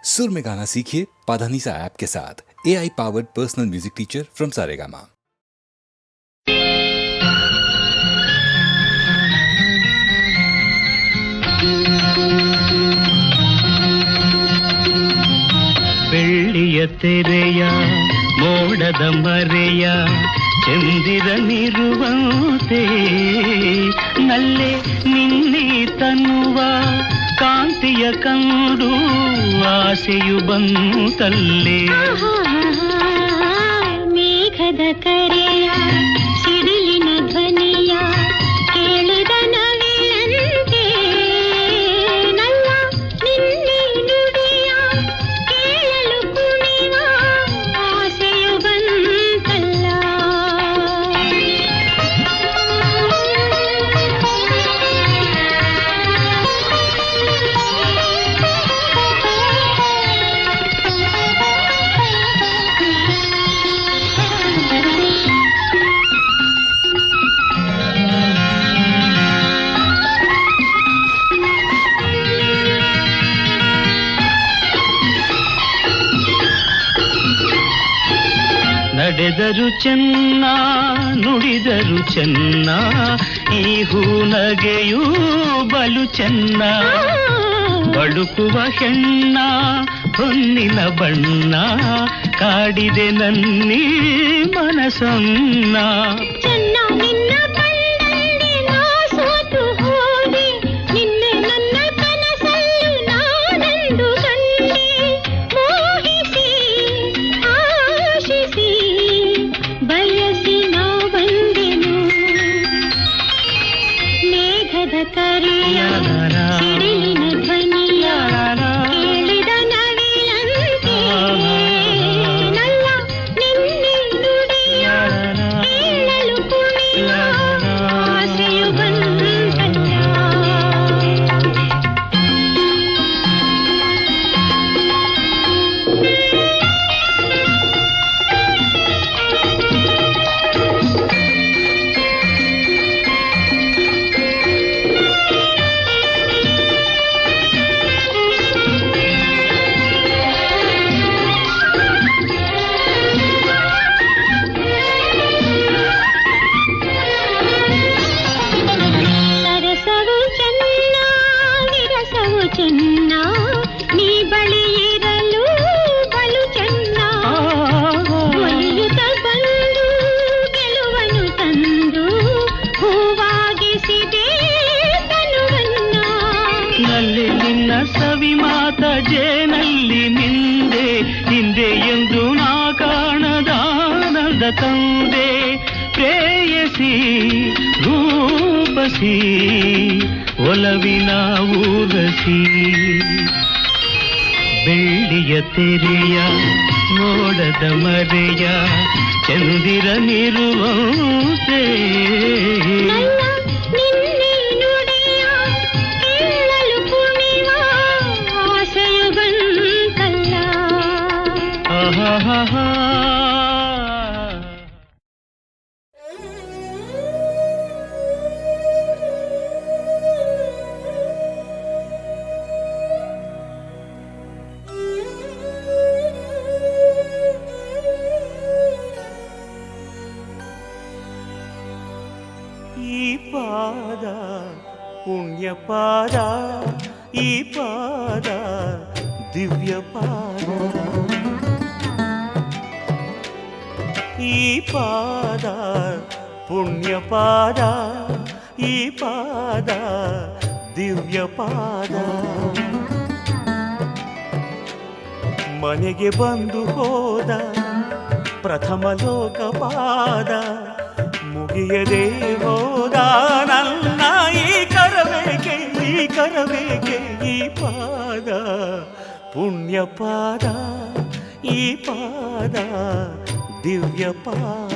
सुर में गाना सीखिए पाधानीसा ऐप के साथ। AI powered personal music teacher from Saregama. ಬೆಳ್ಳಿಯ ತೆರೆಯ ಮೋಡದ ಮರೆಯ ಚಂದಿರನಿರುವಂತೆ ನಲ್ಲೆ ನಿನ್ನೆ ತನ್ನುವ ಕಾಂತಿಯ ಕಂಡು ಆಸೆಯು ಬಂತಲ್ಲೇ ಮೇಘದ ಕರೆಯ ಸಿಡಿಲಿನ ಧ್ವನಿಯ ಕೇಳಿದ ನವಿಲಂತೆ ನನ್ನ ನಿನ್ನೆ ನುಡಿಯ ಕೇಳಲು ಕುಣಿವ ಆಸೆಯು ಬಂತಲ್ಲ. ನಡೆದರು ಚೆನ್ನ ನುಡಿದರು ಚೆನ್ನ ಈ ಹೂನಗೆಯೂ ಬಲು ಚೆನ್ನ ಬಳುಕುವ ಹೆಣ್ಣ ಹೊನ್ನಿನ ಬಣ್ಣ ಕಾಡಿದೆ ನನ್ನಿ ಮನಸನ್ನ. ಚೆನ್ನ ನಿನ್ನ ಕಣ್ಣಲ್ಲಿ ನಾ ಸೋತು ಹೋದೆ, ನಿನ್ನೆ ನನ್ನ ಕನಸಲ್ಲೂ ನಾನೆಂದು ಕಂಡೆ. ಮೋಹಿಸಿ ಆಶಿಸಿ ಬಯಸಿ ನಾ ಬಂದೆನು. ಮೇಘದ ಕರೆಯ ಸಿಡಿಲಿನ ಧ್ವನಿಯ ಕೇಳಿದ ನವಿಲಂತೆ ನನ್ನ ನಿನ್ನೆ ನುಡಿಯ ಕೇಳಲು ಕುಣಿವ ಆಸೆಯು ಬಂತಲ್ಲ. ಸರಸವು ಚೆನ್ನ ವಿರಸವು ಚೆನ್ನ, ನೀ ಬಳಿ ಇರಲು ಬಲು ಚೆನ್ನ. ಒಲಿಯುತ್ತ ಬಂದು ಗೆಲುವನು ತಂದು ಹೂವಾಗಿಸಿದೆ ತನುವನ್ನ. ನಲ್ಲಿ ನಿನ್ನ ಸವಿ ಮಾತ ಜೇನಲ್ಲಿ ನಿಂದೆ ಹಿಂದೆ ಎಂದು ನಾ ಕಾಣದಾನದ ತಂದೆ. ಪ್ರೇಯಸಿ ರೂಪಸಿ ಒಲವಿನ ಊರಸಿ ಬೆಳ್ಳಿಯ ತೆರೆಯ ಮೋಡದ ಮರೆಯ ಚಂದಿರನಿರುವಂತೆ ನನ್ನ ನಿನ್ನೆ ನುಡಿಯ ಕೇಳಲು ಕುಣಿವ ಆಸೆಯು ಬಂತಲ್ಲ. ಆಹಾಹಾ. ಈ ಪಾದ ಪುಣ್ಯ ಪಾದ, ಈ ಪಾದ ದಿವ್ಯ ಪಾದ, ಈ ಪಾದ ಪುಣ್ಯ ಪಾದ, ಈ ಪಾದ ದಿವ್ಯ ಪಾದ. ಮನೆಗೆ ಬಂದು ಹೋದ ಪ್ರಥಮ ಲೋಕಪಾದ, ಮುಗಿಯದೆ ಹೋದ ನನ್ನ ಈ ಕರಬೇಕೆ, ಈ ಕರಬೇಕೆ ಈ ಪಾದ ಪುಣ್ಯ ಪಾದ, ಈ ಪಾದ ದಿವ್ಯ ಪಾದ.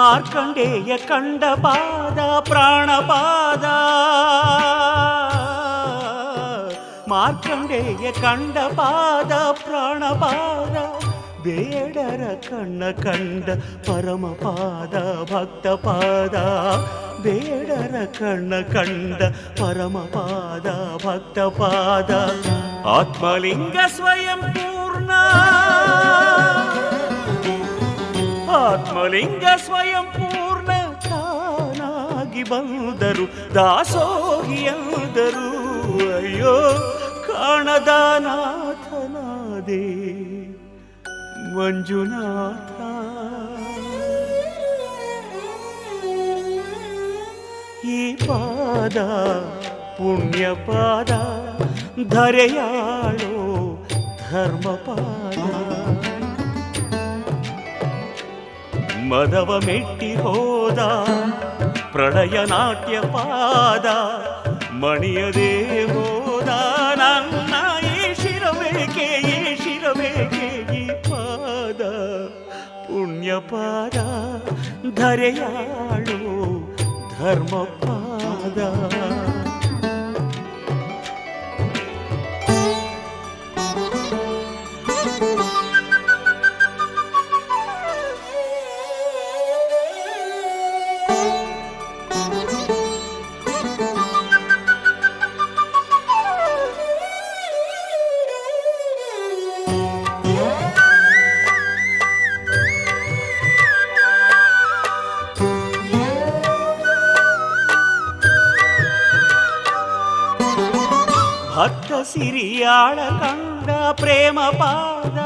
ಮಾರ್ಕಂಡೇಯ ಕಂಡ ಪಾದ ಪ್ರಾಣಪಾದ ಮಾರ್ಕಂಡೇಯ ಕಂಡ ಪಾದ ಪ್ರಾಣಪಾದ ಬೇಡರ ಕಣ್ಣ ಕಂಡ ಪರಮಪಾದ ಭಕ್ತಪಾದ ಬೇಡರ ಕಣ್ಣ ಕಂಡ ಪರಮಪಾದ ಭಕ್ತಪಾದ ಆತ್ಮಲಿಂಗ ಸ್ವಯಂ ಪೂರ್ಣ ಆತ್ಮಲಿಂಗ ಸ್ವಯಂ ಪೂರ್ಣ ತಾನಾಗಿ ಬಂದರು ದಾಸೋಹಿಯಂದರು ಅಯ್ಯೋ ಕಾಣದ ನಾಥನಾದೆ ಮಂಜುನಾಥ ಈ ಪಾದ ಪುಣ್ಯ ಪಾದ ಧರೆಯಾಳೋ ಧರ್ಮಪಾದ ಮದವ ಮೆಟ್ಟಿ ಹೋದ ಪ್ರಳಯ ನಾಟ್ಯ ಪಾದ ಮಣಿಯದೇ ಹೋದ ನನ್ನ ಈ ಶಿರಬೇಕೆ ಈ ಪಾದ ಪುಣ್ಯ ಪಾದ ಧರೆಯಾಳು ಧರ್ಮಪಾದ ಭಕ್ತ ಸಿರಿಯಾಳ ಕಂಡ ಪ್ರೇಮ ಪಾದ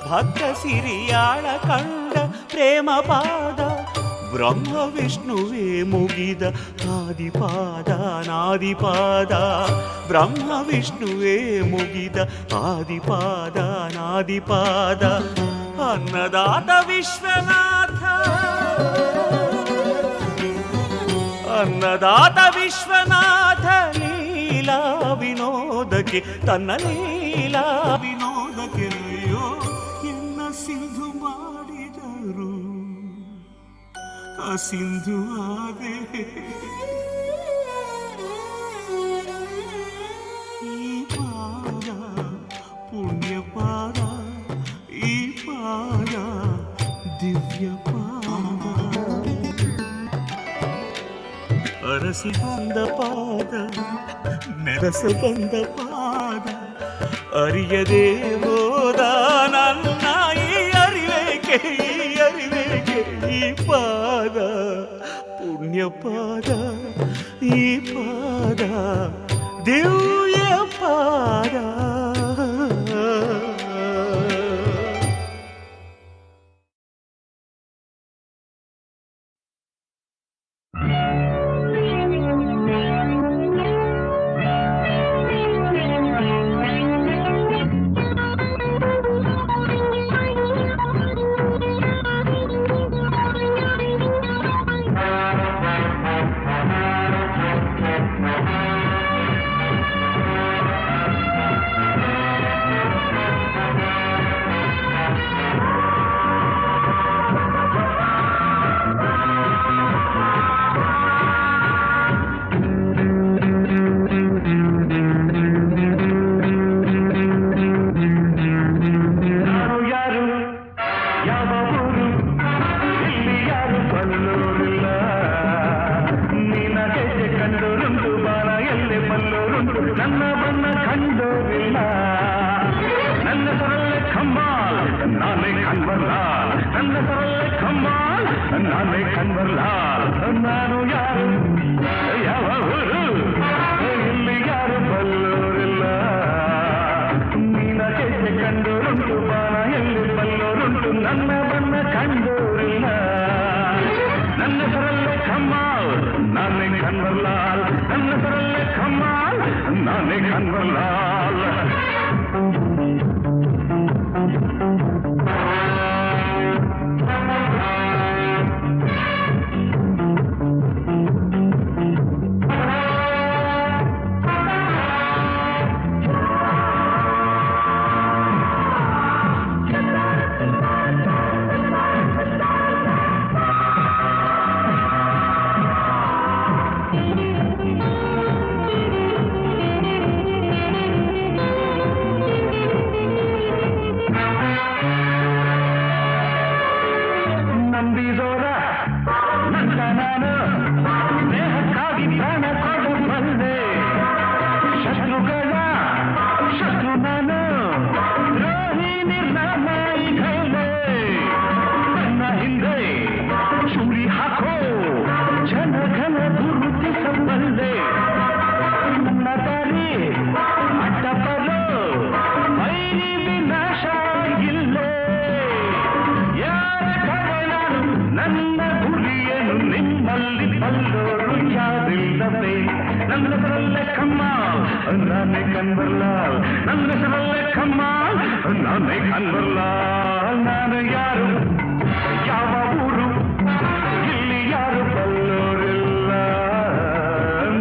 ಭಕ್ತ ಸಿರಿಯಾಳ ಕಂಡ ಪ್ರೇಮ ಪಾದ ಬ್ರಹ್ಮ ವಿಷ್ಣುವೇ ಮುಗಿದ ಆದಿಪಾದ ನಾದಿಪಾದ ಬ್ರಹ್ಮ ವಿಷ್ಣುವೇ ಮುಗಿದ ಆದಿಪಾದ ನಾದಿಪಾದ ಅನ್ನದಾತ ವಿಶ್ವನಾಥ ಅನ್ನದಾತ ವಿಶ್ವನಾಥ ಲೀಲಾ ವಿನೋದಕ್ಕೆ ತನ್ನ ಲೀಲಾ ವಿನೋದಕ್ಕೆ ಅಯ್ಯೋ ಎನ್ನ ಸಿಂಧು ಮಾಡಿದರು ಆ ಸಿಂಧು ಆದೆ ಈ ಪಾದ ಪುಣ್ಯ ಪಾದ ಈ ಪಾದ ದಿವ್ಯ ಪಾದ ಅರಸಿ ಬಂದ ಪಾದ ನೆರಸ ಬಂದ ಪಾದ ಅರಿಯದೇ ಹೋದ ನನ್ನ ಈ ಅರಿವೇಕೆ ಈ ಪಾದ ಪುಣ್ಯ ಪಾದ ಈ ಪಾದ ದಿವ್ಯ ಪಾದ ಕಮ್ಮಾಲ್ ನಾನೇ ಕನ್ವರ್ಲಾಲ್ ನನ್ನ ಹೆಸರಲ್ಲೇ ಕಮ್ಮಾಲ್ ನಾನೇ ಕನ್ವರ್ಲಾಲ್ ನಾನು ಯಾರು ಯಾವ ಊರು ಇಲ್ಲಿ ಯಾರು ಬಲ್ಲೋರಿಲ್ಲ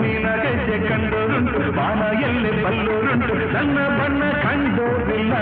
ನಿನಗೆ ಕಂಡೋರುಂಟು ಬಾನ ಎಲ್ಲೆ ಬಲ್ಲೋರುಂಟು ನನ್ನ ಬಣ್ಣ ಕಂಡೋರಿಲ್ಲ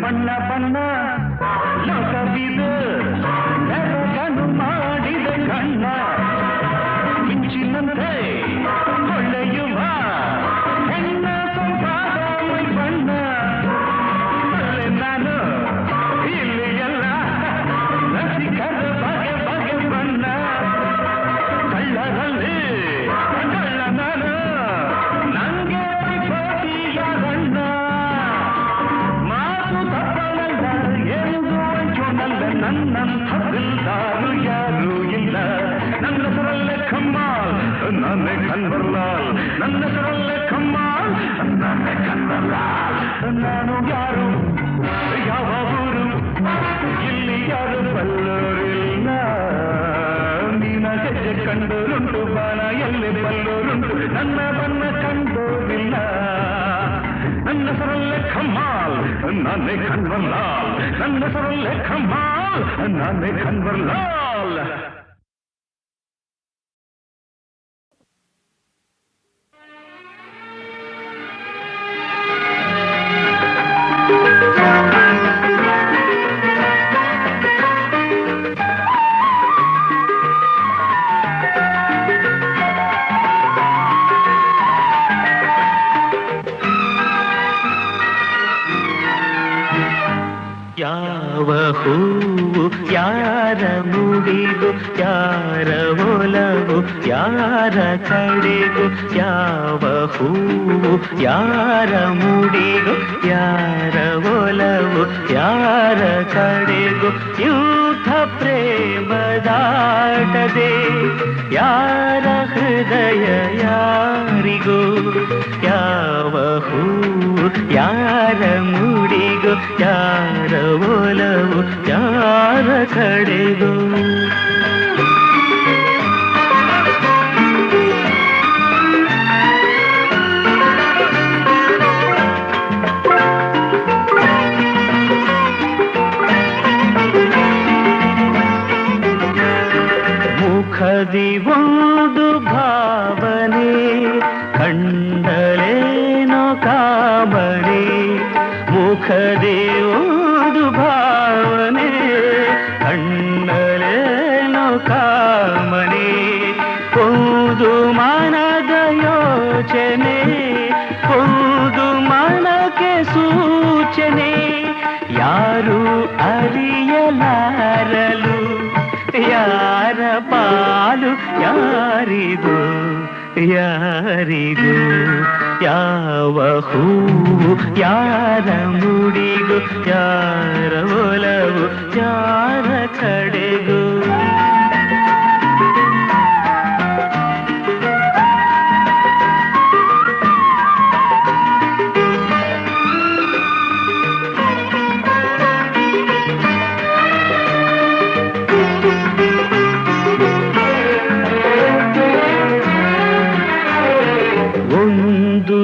ಬಣ್ಣ ಬಣ್ಣ ಲೋಕವಿದು ನೆರಗನು ಮಾಡಿದ ಕಣ್ಣ ಮಿಂಚಿನಂತೆ ಹೊಳೆಯುವ ಹೆಣ್ಣ ಸಂಪಾದ ಮೈ ಬಣ್ಣ ಅಲ್ಲೇ ನಾನು ಇಲ್ಲಿ ಎಲ್ಲ ರಸಿಕರ ಬಗೆ ಬಗೆ ಬಣ್ಣ ಕಳ್ಳರಲ್ಲಿ ಕಳ್ಳ ನಾನು ನಂಗೆ ಯಾರಣ್ಣ ಮಾತು ತಪ್ಪನಲ್ಲ ಎಂದು ಅಂಚೋನಲ್ಲ ನನ್ನಂಥ ಬಿಲ್ದಾರು ಯಾರೂ ಇಲ್ಲ ನನ್ನ ಹೆಸರಲ್ಲೇ ಕಮ್ಮಾಲ್ ನಾನೇ ಕನ್ವರ್ಲಾಲ್ ನನ್ನ ಹೆಸರಲ್ಲೇ ಕಮ್ಮಾಲ್ ನಾನೇ ಕನ್ವರ್ಲಾಲ್ ನಾನು ಯಾರು ಯಾವ ಊರು ಇಲ್ಲಿ ಯಾರು ಬಲ್ಲೋರಿಲ್ಲ ನೀನ ಹೆಜ್ಜೆ ಕಂಡೋರುಂಟು ಬಾಣ ಎಲ್ಲಿ ಬಲ್ಲೋರುಂಟು ನನ್ನ ಬಣ್ಣ ಕಂಡೋರಿಲ್ಲ ನನ್ನ ಹೆಸರಲ್ಲೇ ಕಮ್ಮಾಲ್ ನಾನೇ ಕನ್ವರ್ಲಾಲ್ ನನ್ನ ಹೆಸರಲ್ಲೇ ಕಮ್ಮಾಲ್ ನಾನೇ ಕನ್ವರ್ಲಾಲ್ ಯಾವ ಹೂವು ಯಾರ ಮುಡಿಗು ಯಾರ ಒಲವು ಯಾರ ಕಡೆಗೂ ಯಾವ ಹೂವು ಯಾರ ಮುಡಿಗು ಯಾರ ಒಲವು ಯಾರ ಕಡೆಗೂ ಯೂಥ ಪ್ರೇಮದಾಟದೆ ಯಾರ ಹೃದಯ ಯಾರಿಗೂ ಯಾವ ಹೂವು ಯಾರ ಮುಡಿಗು ಯಾರ ಒಲವು ಯಾರ ಕಡೆಗೂ ಮುಖದಿ ಒಂದು ಭಾವನೆ ಕಂಡಲೇನೋ ಕಾಮನೆ ಮುಖದಿ ಒಂದು ಭಾವನೆ ಕಂಡಲೇನೋ ಕಾಮನೆ ಒಂದು ಮನದ ಯೋಚನೆ ಒಂದು ಮನಕ್ಕೆ ಸೂಚನೆ ಯಾರು ಅರಿಯಲಾರಲು ಯಾರ ಪಾಲು ಯಾರಿಗೂ ಯಾರಿಗೂ ಯಾವ ಹೂವು ಯಾರ ಮುಡಿಗೂ ಯಾರ ಒಲವು ಯಾರ ಕಡೆಗೂ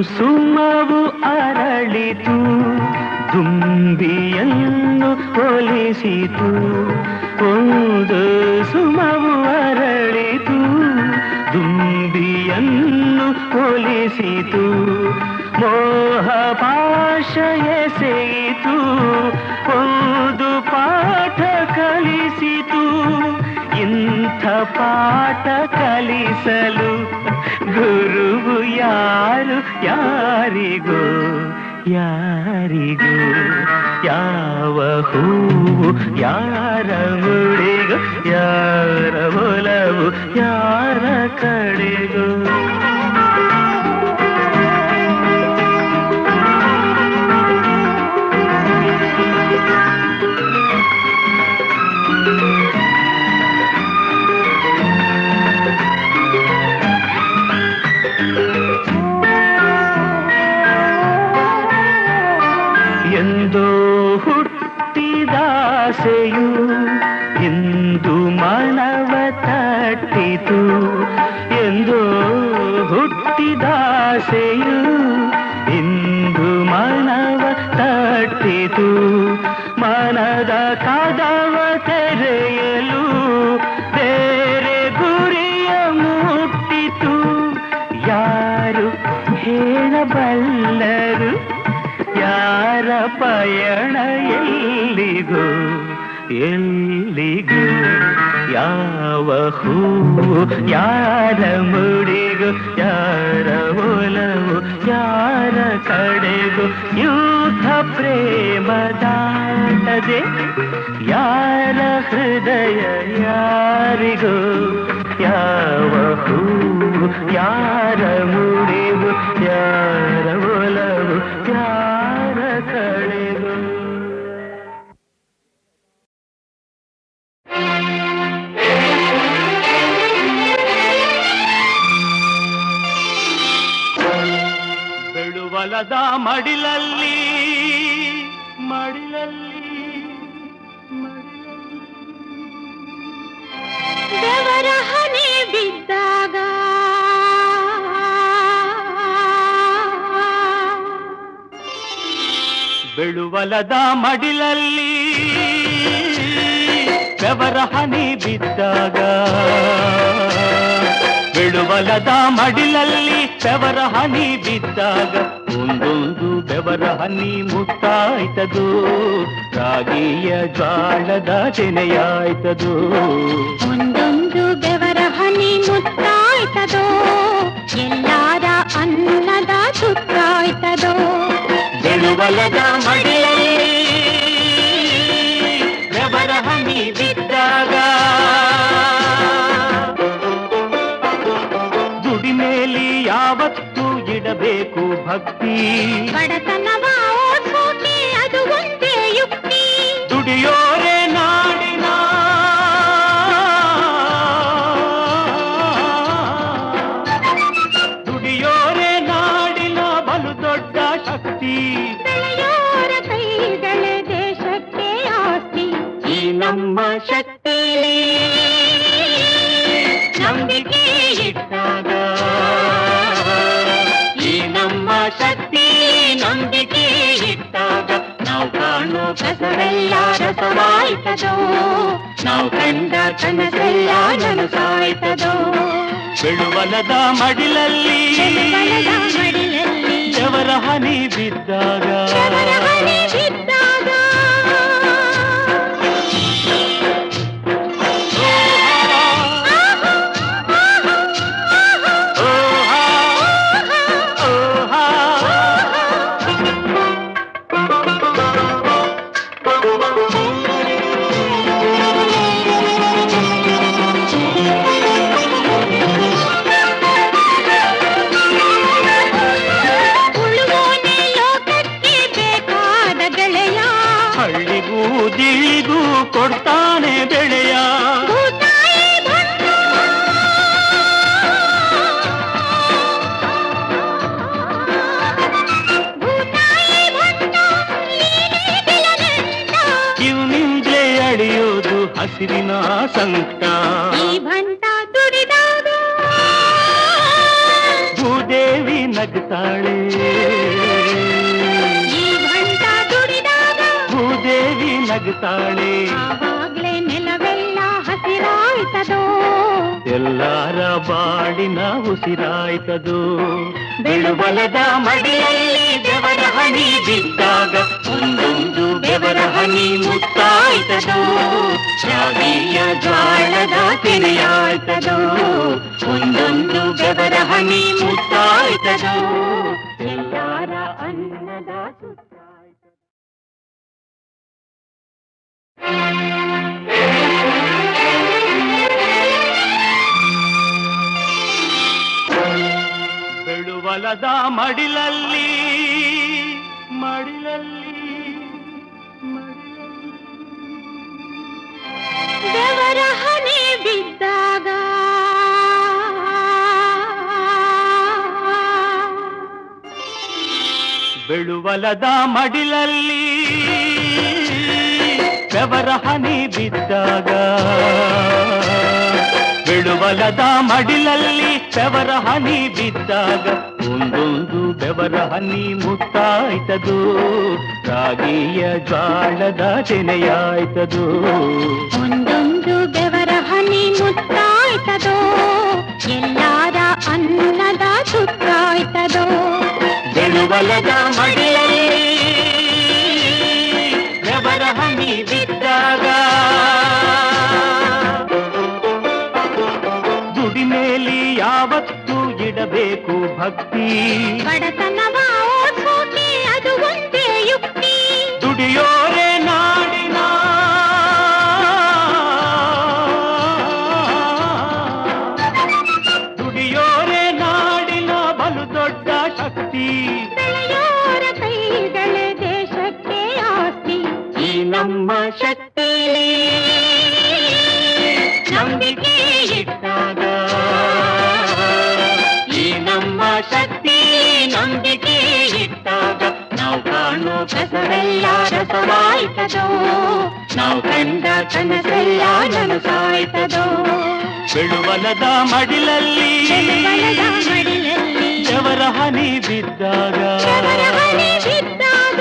ಸುಮವು ಅರಳಿತು ದುಂಬಿಯನ್ನು ಹೋಲಿಸಿತು ಒಂದು ಸುಮವು ಅರಳಿತು ದುಂಬಿಯನ್ನು ಹೋಲಿಸಿತು ಮೋಹ ಪಾಶ ಎಸೆಯಿತು ಒಂದು ಪಾಠ ಕಲಿಸಿತು ಇಂಥ ಪಾಠ ಕಲಿಸಲು ಗುರುವು ಯಾರು ಯಾರಿಗೂ ಯಾರಿಗೂ ಯಾವ ಹೂವು ಯಾರ ಮುಡಿಗೂ ಯಾರ ಒಲವು ಯಾರ ಕಡೆಗೂ ಎಂದೋ ಹುಟ್ಟಿದಾಸೆಯು ಇಂದು ಮನವ ತಟ್ಟಿತು ಎಂದೋ ಹುಟ್ಟಿದಾಸೆಯು ಇಂದು ಮನವ ತಟ್ಟಿತು ಮನದ ಕದವ ತೆರೆಯಲು ಬೇರೆ ಗುರಿಯ ಮುಟ್ಟಿತು ಯಾರು ಹೇಳಬಲ್ಲರು ಯಾರ ಪಯಣ ಎಲ್ಲಿಗೂ ಎಲ್ಲಿಗೂ ಯಾವ ಹೂವು ಯಾರ ಮುಡಿಗೂ ಯಾರ ಒಲವು ಯಾರ ಕಡೆಗೂ ಯೂಥ ಪ್ರೇಮ ದಾಟದೆ ಯಾರ ಹೃದಯ ಯಾರಿಗೂ ಯಾವ ಹೂವು ಯಾರ ಮುಡಿಗೂ ಯಾರ ಒಲವು ಯಾರ ಕಡೆಗೂ ಬೆಳುವಲದ ಮಡಿಲಲ್ಲಿ ದೇವರ ಹನಿ ಬಿದ್ದಾಗ ಬೆಳುವಲದ ಮಡಿಲಲ್ಲಿ ಬೆವರ ಹನಿ ಬಿದ್ದಾಗ ಬೆಳುವಲದ ಮಡಿಲಲ್ಲಿ ಬೆವರ ಹನಿ ಬಿದ್ದಾಗ ಒಂದೊಂದು ಬೆವರ ಹನಿ ಮುತ್ತಾಯ್ತದು ರಾಗಿಯ ಜ್ವಾಳದ ತೆನೆಯಾಯ್ತದು ಒಂದೊಂದು ಬೆವರ ಹನಿ ಮುತ್ತಾಯ್ತದೋ ಎಲ್ಲಾರ ಅನ್ನದ ತುತ್ತಾಯ್ತದೋ ಬೆಳುವಲದ ಮಡಿಲಲ್ಲಿ ಬೆವರ ಹನಿ ಬಿದ್ದಾಗ ದುಡಿಮೇಲಿ ಯಾವತ್ತೂ ಇಡಬೇಕು ಭಕ್ತಿ ಬಡತನವ ಓಡ್ಸೋಕೆ ಅದು ಒಂದೇ ಯುಕ್ತಿ ದುಡಿಯೋರೆ ನಾಡಿನ ದುಡಿಯೋರೆ ನಾಡಿನ ಬಲು ದೊಡ್ಡ ಶಕ್ತಿ ಬೆಳೆಯೋರ ಕೈಗಳೇ ದೇಶಕ್ಕೆ ಆಸ್ತಿ ಈ ನಮ್ಮ ಶಕ್ತಿ ನಂಬಿಕೆ ಇಟ್ಟಾಗ ಈ ನಮ್ಮ ಶಕ್ತಿ ನಂಬಿಕೆ ಇಟ್ಟಾಗ ನಾವು ಕಾಣೋ ಕಸವೆಲ್ಲ ರಸವಾಯ್ತದೋ ನಾವು ಕಂಡ ಕನಸೆಲ್ಲ ನನಸಾಯ್ತದೋ ಬೆಳುವಲದ ಮಡಿಲಲ್ಲಿ ಬೆವರ ಹನಿ ಬಿದ್ದಾಗ ದಿಳಿಗೂ ಕೊಡ್ತಾನೆ ಬೆಳೆಯ ಇವನಿಂದಲೇ ಅಳಿಯೋದು ಹಸಿರಿನ ಸಂಕಟ ಭೂದೇವಿ ನಗ್ತಾಳೆ ಭೂದೇವಿ ನಗ್ತಾಳೆ ಆವಾಗ್ಲೇ ನೆಲವೆಲ್ಲ ಹಸಿರಾಯ್ತದೋ ಎಲ್ಲಾರ ಬಾಡಿನ ಉಸಿರಾಯ್ತದು ಬೆಳುಬಲದ ಮಡಿಲಲ್ಲಿ ಬೆವರ ಹನಿ ಬಿದ್ದಾಗ ಒಂದೊಂದು ಬೆವರ ಹನಿ ಮುತ್ತಾಯ್ತದೋ ರಾಗಿಯ ಜ್ವಾಳದ ತೆನೆಯಾಯ್ತದೋ ಒಂದೊಂದು ಬೆವರ ಹನಿ ಮುತ್ತಾಯ್ತದೋ ಎಲ್ಲಾರ ಅನ್ನದ ಸುತ್ತಾಯ್ತದೋ. ಬೆಳುವಲದ ಮಡಿಲಲ್ಲಿ ಬೆವರ ಹನಿ ಬಿದ್ದಾಗ ಬೆಳುವಲದ ಮಡಿಲಲ್ಲಿ ಬೆವರ ಹನಿ ಬಿದ್ದಾಗ ಬೆಳುವಲದ ಮಡಿಲಲ್ಲಿ ಬೆವರ ಹನಿ ಬಿದ್ದಾಗ ಒಂದೊಂದು ಬೆವರ ಹನಿ ಮುತ್ತಾಯ್ತದು ರಾಗಿಯ ಜ್ವಾಳದ ತೆನೆಯಾಯ್ತದು ಒಂದೊಂದು ಬೆವರ ಹನಿ ಮುತ್ತಾಯ್ತದೋ ಎಲ್ಲಾರ ಅನ್ನದ ಸುತ್ತಾಯ್ತದೋ ಬೆಳುವಲದ ಮಡಿಲಲ್ಲಿ ಬೆವರ ಹನಿ ಬಿದ್ದಾಗ ದುಡಿಮೇಲಿ ಯಾವತ್ತೂ ಇಡಬೇಕು ಭಕ್ತಿ ಬಡತನವ ಓಡ್ಸೋಕೆ ಅದು ಒಂದೇ ಯುಕ್ತಿ ದುಡಿಯೋರೆ ನಾಡಿನ ದುಡಿಯೋರೆ ನಾಡಿನ ಬಲು ದೊಡ್ಡ ಶಕ್ತಿ ಬೆಳೆಯೋರ ಕೈಗಳೇ ದೇಶಕ್ಕೆ ಆಸ್ತಿ ಈ ನಮ್ಮ ಶಕ್ತಿ ನಂಬಿಕೆ ಇಟ್ಟಾಗ ಈ ನಮ್ಮ ಶಕ್ತಿ ನಂಬಿಕೆ ಇಟ್ಟಾಗ ನಾವು ಕಾಣೋ ಕಸವೆಲ್ಲ ರಸವಾಯ್ತದೋ ನಾವು ಕಂಡ ಕನಸೆಲ್ಲ ನನಸಾಯ್ತದೋ ಬೆಳುವಲದ ಮಡಿಲಲ್ಲಿ ಬೆಳುವಲದ ಮಡಿಲಲ್ಲಿ ಬೆವರ ಹನಿ ಬಿದ್ದಾಗ ಬೆವರ ಹನಿ ಬಿದ್ದಾಗ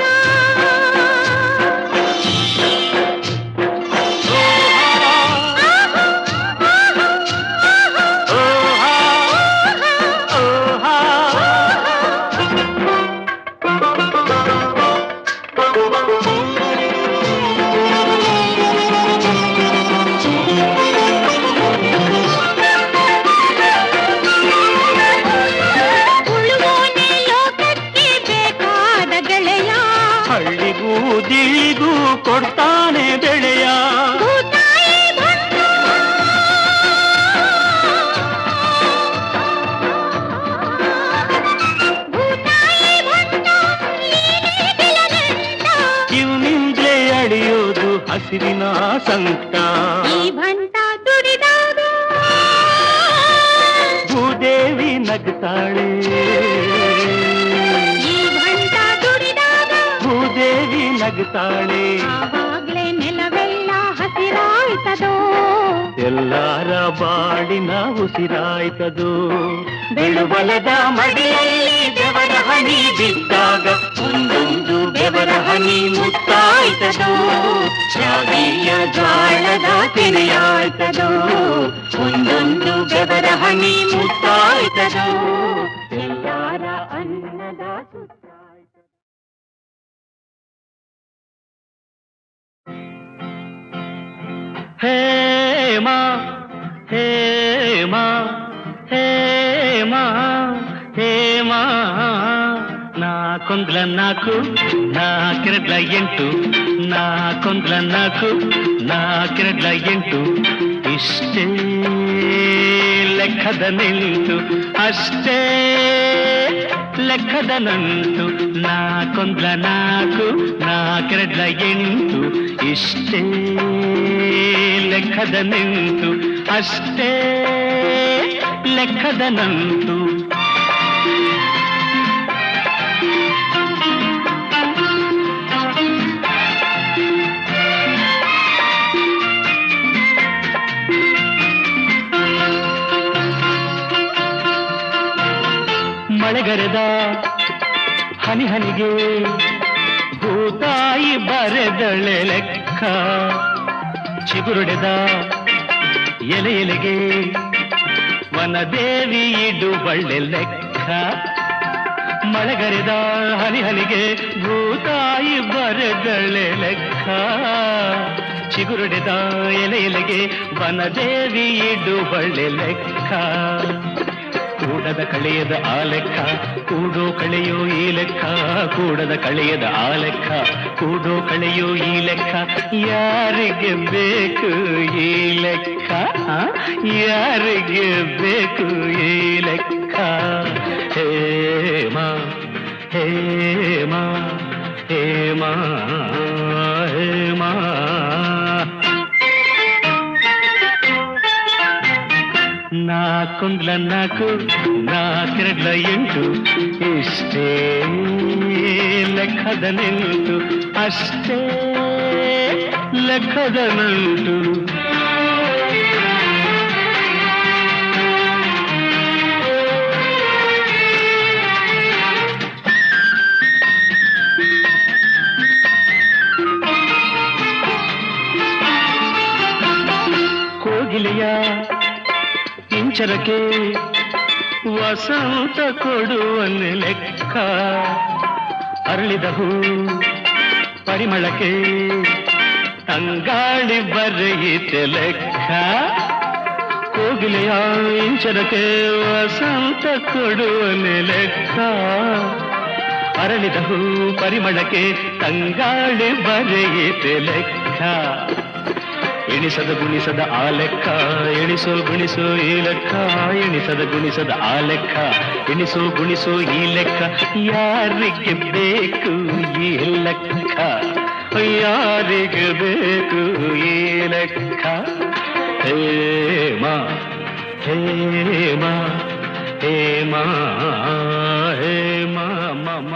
ಉಳುವೋನೆ ಲೋಕಕ್ಕೆ ಬೇಕಾದ ಗೆಳೆಯ ಹಳ್ಳಿಗೂ ದಿಳಿಗೂ ಕೊಡ್ತಾನೆ ಬೆಳೆಯ ಭೂತಾಯಿ ಭಟ್ಟ ಭೂತಾಯಿ ಭಟ್ಟ ನೀನೇ ಗೆಲುವೆಂದ. ಇವನಿಂದಲೇ ಅಳಿಯೋದು ಹಸಿರಿನ ಸಂಕಟ ಈ ಭಂಟ ದುಡಿದಾಗ ಭೂದೇವಿ ನಗ್ತಾಳೆ ಈ ಭಂಟ ದುಡಿದಾಗ ಭೂದೇವಿ ನಗ್ತಾಳೆ ಆವಾಗ್ಲೇ ನೆಲವೆಲ್ಲ ಹಸಿರಾಯ್ತದೋ ಎಲ್ಲಾರ ಬಾಡಿನ ಉಸಿರಾಯ್ತದು ಬೆಳುಬಲದ ಮಡಿಲಲ್ಲಿ ಬೆವರ ಹನಿ ಬಿದ್ದಾಗ ಒಂದೊಂದು ಬೆವರ ಹನಿ ಮುತ್ತಾಯ್ತದು ರಾಗಿಯ ಜ್ವಾಳದ ತೆನೆಯಾಯ್ತದು ಒಂದೊಂದು ಬೆವರ ಹನಿ ಮುತ್ತಾಯ್ತದು ಎಲ್ಲಾರ ಅನ್ನದ ಸುತ್ತಾಯ್ತದು. ಹೇಮಾ ಹೇಮಾ ಹೇಮಾ ಹೇಮಾ ನಾಕೊಂದ್ಲ ನಾಲ್ಕು ನಾಲ್ಕೆರಡ್ಲ ಎಂಟು ನಾಕೊಂದ್ಲ ನಾಲ್ಕು ನಾಲ್ಕೆರಡ್ಲ ಎಂಟು ಇಷ್ಟೇ ಲೆಕ್ಕದ ನಿಂತು ಅಷ್ಟೇ ಲೆಕ್ಕದ ನಂಟು ನಾಕೊಂದ್ಲ ನಾಲ್ಕು ನಾಲ್ಕೆರಡ್ಲ ಎಂಟು ಇಷ್ಟೇ ಲೆಕ್ಕದ ನಿಂತು ಅಷ್ಟೇ ಲೆಕ್ಕದ ನಂಟು ಮಳೆಗರೆದ ಹನಿ ಹನಿಗೆ ಭೂತಾಯಿ ಬರೆದಳೆ ಲೆಕ್ಕ ಚಿಗುರುಡೆದ ಎಲೆ ಎಲೆಗೆ ವನದೇವಿ ಇಡುವಳ್ಳೆ ಲೆಕ್ಕ ಮಳೆಗರೆದ ಹನಿ ಹನಿಗೆ ಭೂತಾಯಿ ಬರೆದಳೆ ಲೆಕ್ಕ ಚಿಗುರೊಡೆದ ಎಲೆ ಎಲೆಗೆ ವನದೇವಿ ಇಡುವಳೆ ಲೆಕ್ಕ. ಕೂಡದ ಕಳೆಯದ ಆ ಲೆಕ್ಕ, ಕೂಡೋ ಕಳೆಯೋ ಈ ಲೆಕ್ಕ. ಕೂಡದ ಕಳೆಯದ ಆ ಲೆಕ್ಕ, ಕೂಡೋ ಕಳೆಯೋ ಈ ಲೆಕ್ಕ. ಯಾರಿಗೆ ಬೇಕು ಈ ಲೆಕ್ಕ? ಯಾರಿಗೆ ಬೇಕು ಈ ಲೆಕ್ಕ? ಹೇಮಾ ಹೇಮಾ ಹೇಮಾ ಹೇಮಾ. ನಾಕೊಂದ್ಲ ನಾಲ್ಕು, ನಾಲ್ಕೆರಡ್ಲ ಎಂಟು, ಇಷ್ಟೇ ಲೆಕ್ಕದ ನೆಂಟು, ಅಷ್ಟೇ ಲೆಕ್ಕದ ನಂಟು. ಕೋಗಿಲೆಯ ಇಂಚರಕ್ಕೆ ವಸಂತ ಕೊಡುವನೆ ಲೆಕ್ಕ. ಅರಳಿದ ಹೂ ಪರಿಮಳಕ್ಕೆ ತಂಗಾಳಿ ಬರೆಯಿತೆ ಲೆಕ್ಕ. ಕೋಗಿಲೆಯ ಇಂಚರಕ್ಕೆ ವಸಂತ ಕೊಡುವನೆ ಲೆಕ್ಕ. ಅರಳಿದ ಹೂ ಪರಿಮಳಕ್ಕೆ ತಂಗಾಳಿ ಬರೆಯಿತೆ ಲೆಕ್ಕ. ಎಣಿಸದ ಗುಣಿಸದ ಆ ಲೆಕ್ಕ, ಎಣಿಸೋ ಗುಣಿಸೋ ಈ ಲೆಕ್ಕ. ಎಣಿಸದ ಗುಣಿಸದ ಆ ಲೆಕ್ಕ, ಎಣಿಸೋ ಗುಣಿಸೋ ಈ ಲೆಕ್ಕ. ಯಾರಿಗೆ ಬೇಕು ಈ ಲೆಕ್ಕ? ಯಾರಿಗೆ ಬೇಕು ಈ ಲೆಕ್ಕ? ಹೇಮಾ ಹೇಮಾ ಹೇಮಾ ಹೇಮಾ ಮಮ.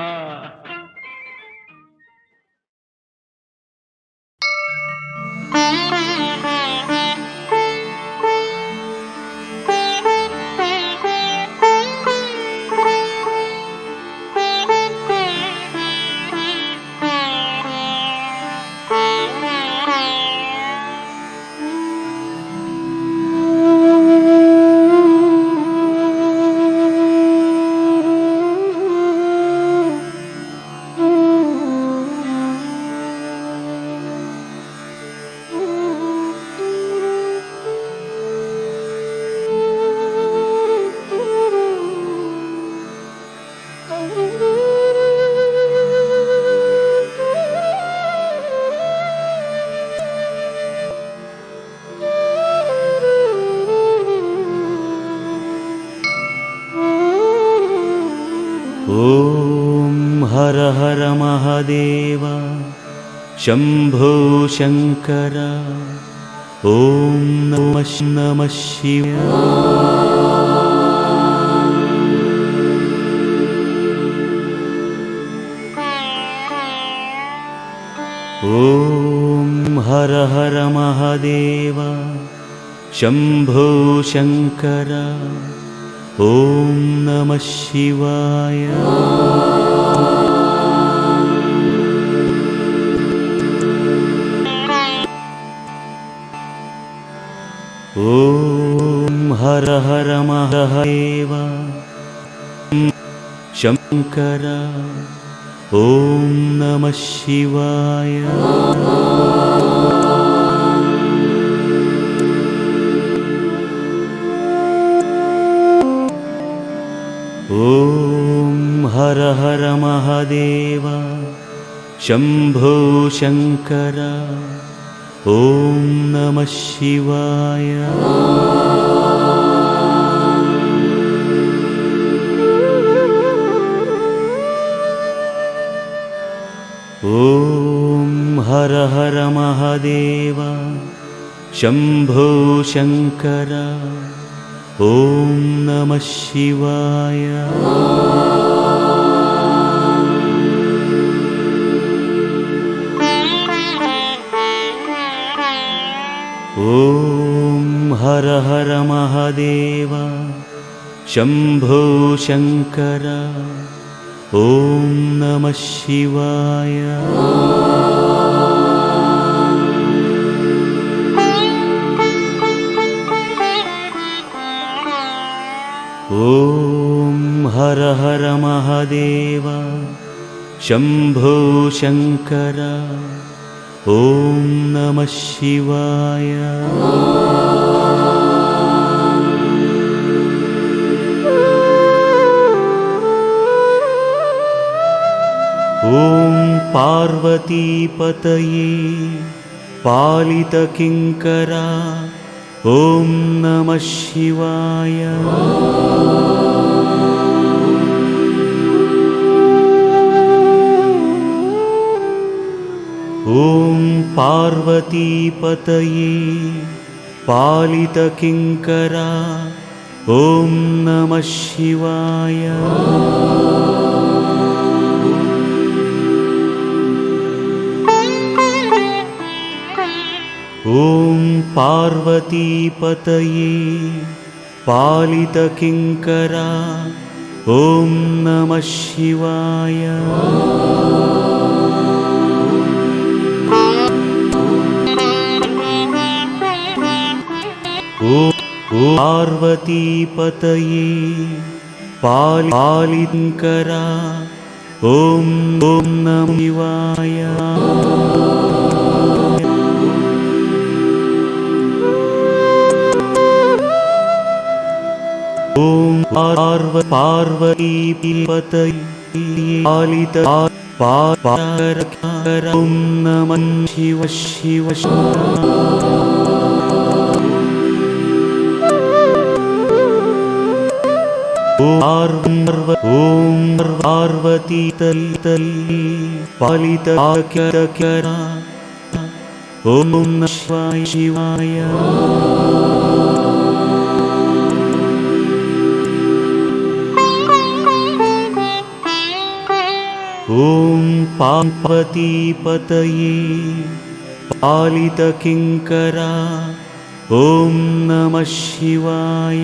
ಹರ ಹರ ಮಹಾದೇವ ಶಂಭೋ ಶಂಕರ. ಓಂ ನಮಃ ನಮಃ ಶಿವಾಯ. ಓಂ ಹರ ಹರ ಮಹಾದೇವ ಶಂಭೋ ಶಂಕರ. ಓಂ ನಮಃ ಶಿವಾಯ. ಓಂ ಹರ ಹರ ಮಹಾದೇವ ಶಂಕರ. ಓಂ ನಮಃ ಶಿವಾಯ. ಓಂ ಹರ ಹರ ಮಹಾದೇವ ಶಂಭೋ ಶಂಕರ. ಓಂ ನಮಃ ಶಿವಾಯ. ಓಂ ಹರ ಹರ ಮಹಾದೇವ ಶಂಭೋ ಶಂಕರ. ಓಂ ನಮಃ ಶಿವಾಯ. ಓಂ ಹರ ಹರ ಮಹಾದೇವ ಶಂಭೋ ಶಂಕರ. ಓಂ ನಮಃ ಶಿವಾಯ. ಓಂ ಹರ ಹರ ಮಹಾದೇವ ಶಂಭೋ ಶಂಕರ. ॐ नमः शिवाय। ॐ पार्वतीपतये पालितकिङ्करा ॐ नमः शिवाय। ॐ पार्वतीपतये पालितकिङ्करा ॐ नमः शिवाय। ॐ पार्वतीपतये पालितकिङ्करा ॐ नमः शिवाय। ॐ पार्वतीपतये पालितकिङ्करा ॐ नमः शिवाय। ॐ पार्वतीपतये पालितकिङ्करा ॐ नमः शिवाय। ॐ पार्वतीपतये पालितकिङ्करा ॐ नमः शिवाय। ॐ पार्वतीपतये पालितकिङ्करा ॐ नमः शिवाय।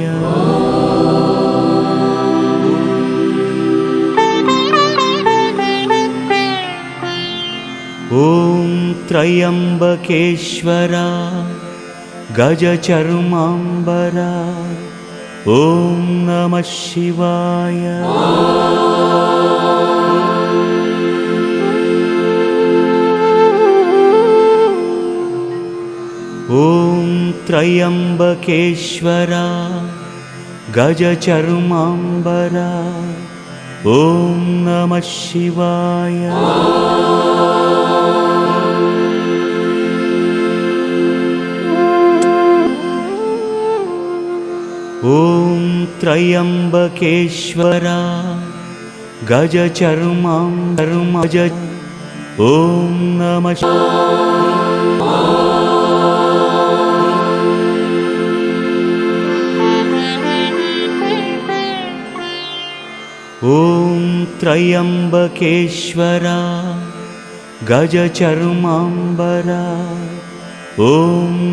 ॐ त्र्यम्बकेश्वरा गजचर्माम्बरा ॐ नमः शिवाय। ॐ त्र्यम्बकेश्वरा गजचर्माम्बरा ॐ नमः शिवाय। ॐ त्र्यम्बकेश्वरा गजचर्माम्बरा ॐ नमः ॐ त्र्यम्बकेश्वरा गजचर्माम्बरा ॐ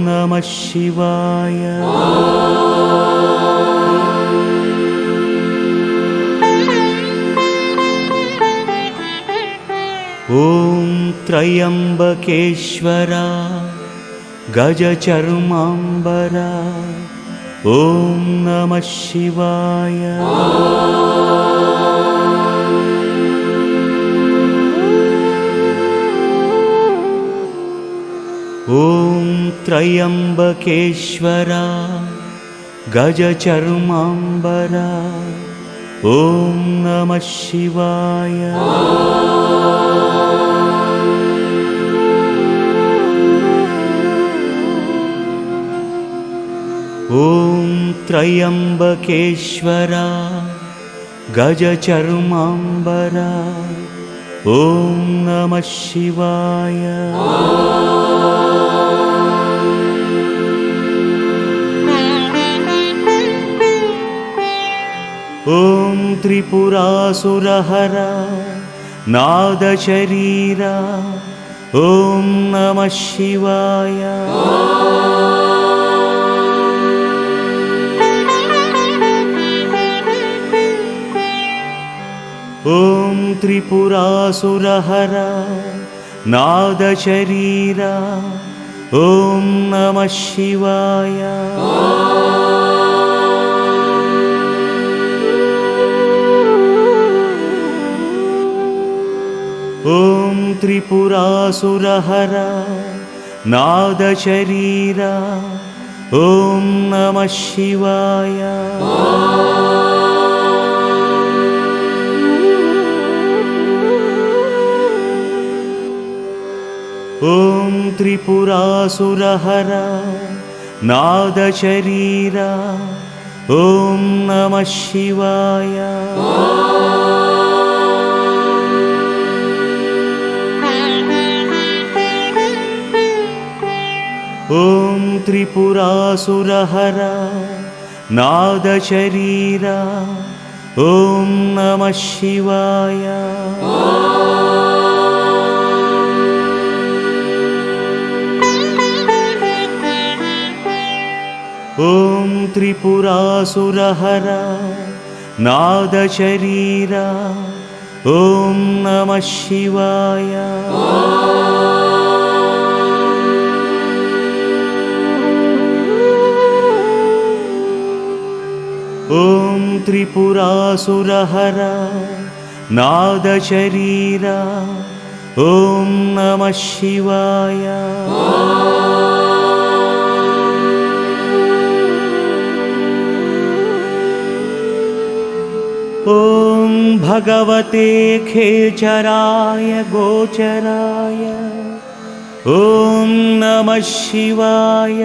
नमः शिवाय। ॐ त्र्यम्बकेश्वरा गजचर्माम्बरा ॐ नमः शिवाय। ॐ त्र्यम्बकेश्वरा गजचर्माम्बरा ॐ नमः शिवाय। ॐ त्र्यम्बकेश्वरा गजचर्माम्बरा ॐ नमः शिवाय। ॐ त्रिपुरासुरहरा नादशरीरा ॐ नमः शिवाय। ॐ त्रिपुरासुरहरा नादशरीरा ॐ नमः शिवाय। ॐ त्रिपुरासुरहर नादशरीर ॐ नमः शिवाय। ॐ त्रिपुरासुरहर नादशरीर ॐ नमः शिवाय। ॐ त्रिपुरासुरहर नादशरीर ॐ नमः शिवाय। ॐ त्रिपुरासुरहर नादशरीर ॐ नमः शिवाय। ॐ त्रिपुरासुरहर नादशरीर ॐ नमः शिवाय। ॐ भगवते खेचराय गोचराय ॐ नमः शिवाय।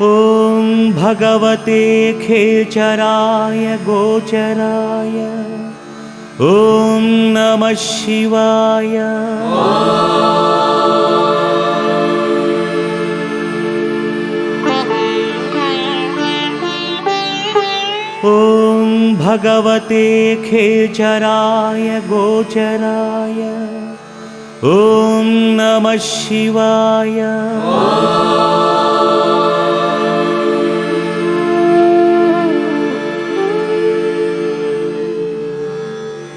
ॐ भगवते खेचराय गोचराय ॐ नमः शिवाय। ॐ भगवते खेचराय गोचराय ॐ नमः शिवाय।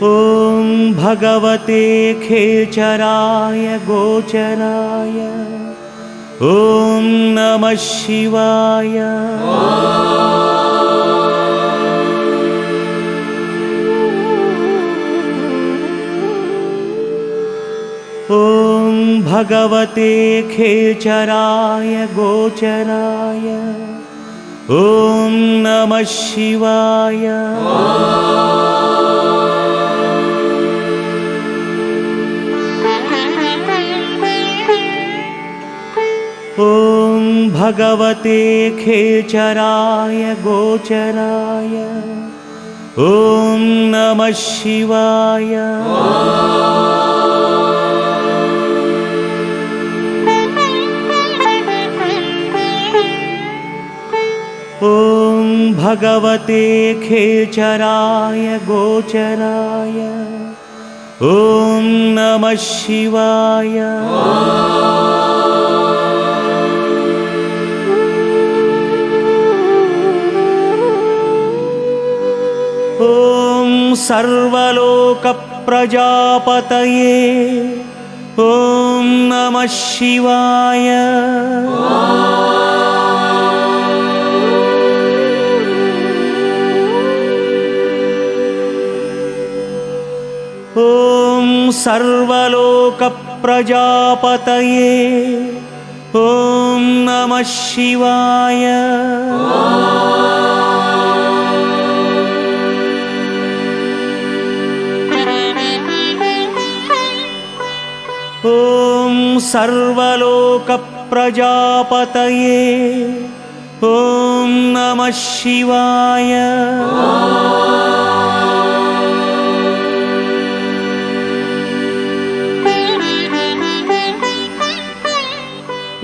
ॐ भगवते खेचराय गोचराय ॐ नमः शिवाय। ॐ भगवते खेचराय गोचराय ॐ नमः शिवाय। ॐ भगवते खेचराय गोचराय ॐ नमः शिवाय। ॐ भगवते खेचराय गोचराय ॐ नमः शिवाय। ॐ सर्वलोकप्रजापतये ॐ नमः शिवाय। ॐ सर्वलोकप्रजापतये ॐ नमः शिवाय। ॐ सर्वलोकप्रजापतये ॐ नमः शिवाय।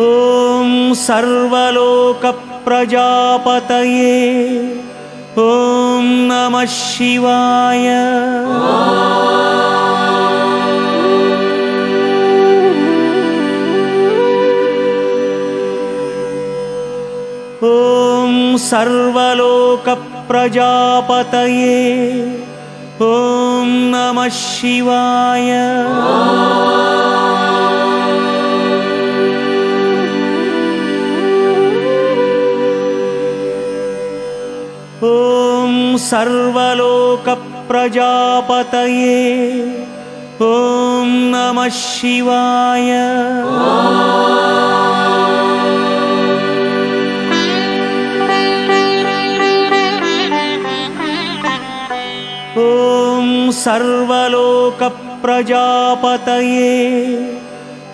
ॐ सर्वलोकप्रजापतये ॐ नमः शिवाय। ॐ सर्वलोकप्रजापतये ॐ नमः शिवाय। सर्वलोकप्रजापतये ॐ नमः शिवाय। ॐ सर्वलोकप्रजापतये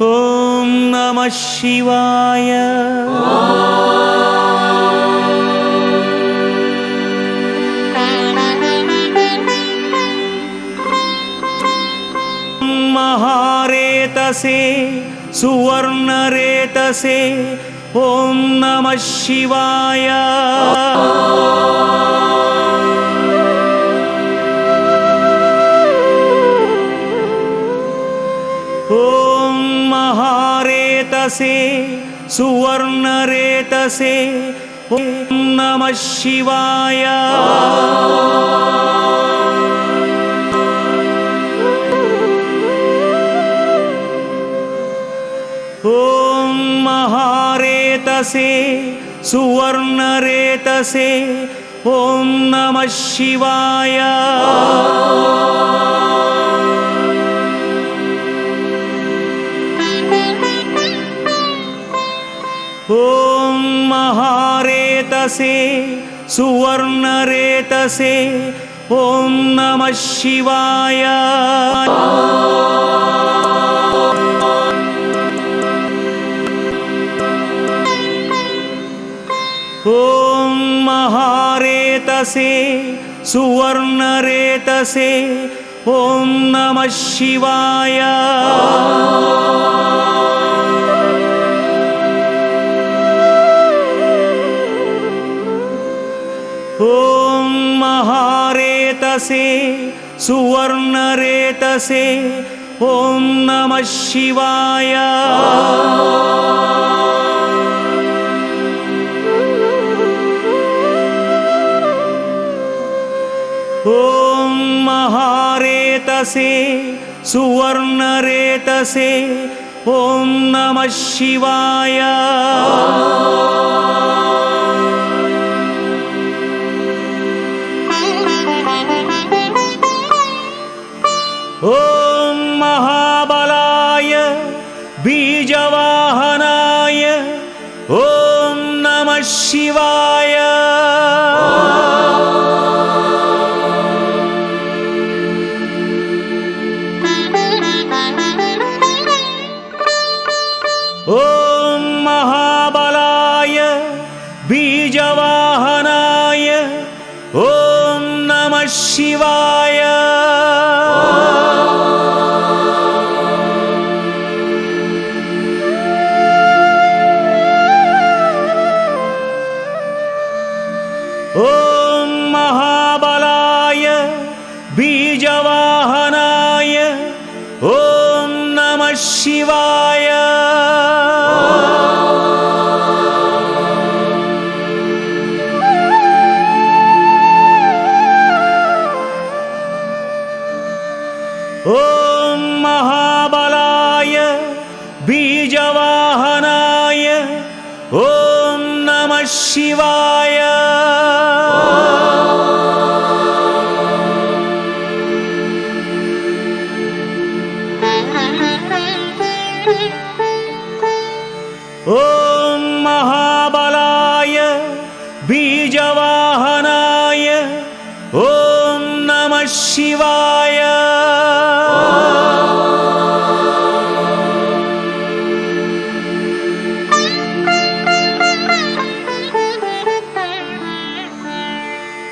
ॐ नमः शिवाय। महारेतसे सुवर्णरेतसे ॐ नमः शिवाय। ॐ महारेतसे सुवर्णरेतसे ॐ नमः शिवाय। ॐ महारेतसे सुवर्णरेतसे ॐ नमः शिवाय। ॐ महारेतसे सुवर्णरेतसे ॐ नमः शिवाय। ॐ महारेतसे सुवर्णरेतसे ॐ नमः शिवाय। ॐ महारेतसे सुवर्णरेतसे ॐ नमः शिवाय। ॐ महारेतसे सुवर्णरेतसे ॐ नमः शिवाय। ॐ महाबलाय बीजवाहनाय ॐ नमः शिवाय। ॐ महाबलाय बीजवाहनाय ॐ नमः शिवाय। ॐ महाबलाय बीजवाहनाय ॐ नमः शिवाय। ॐ महाबलाय बीजवाहनाय ॐ नमः शिवाय। ॐ महाबलाय बीजवाहनाय ॐ नमः शिवाय।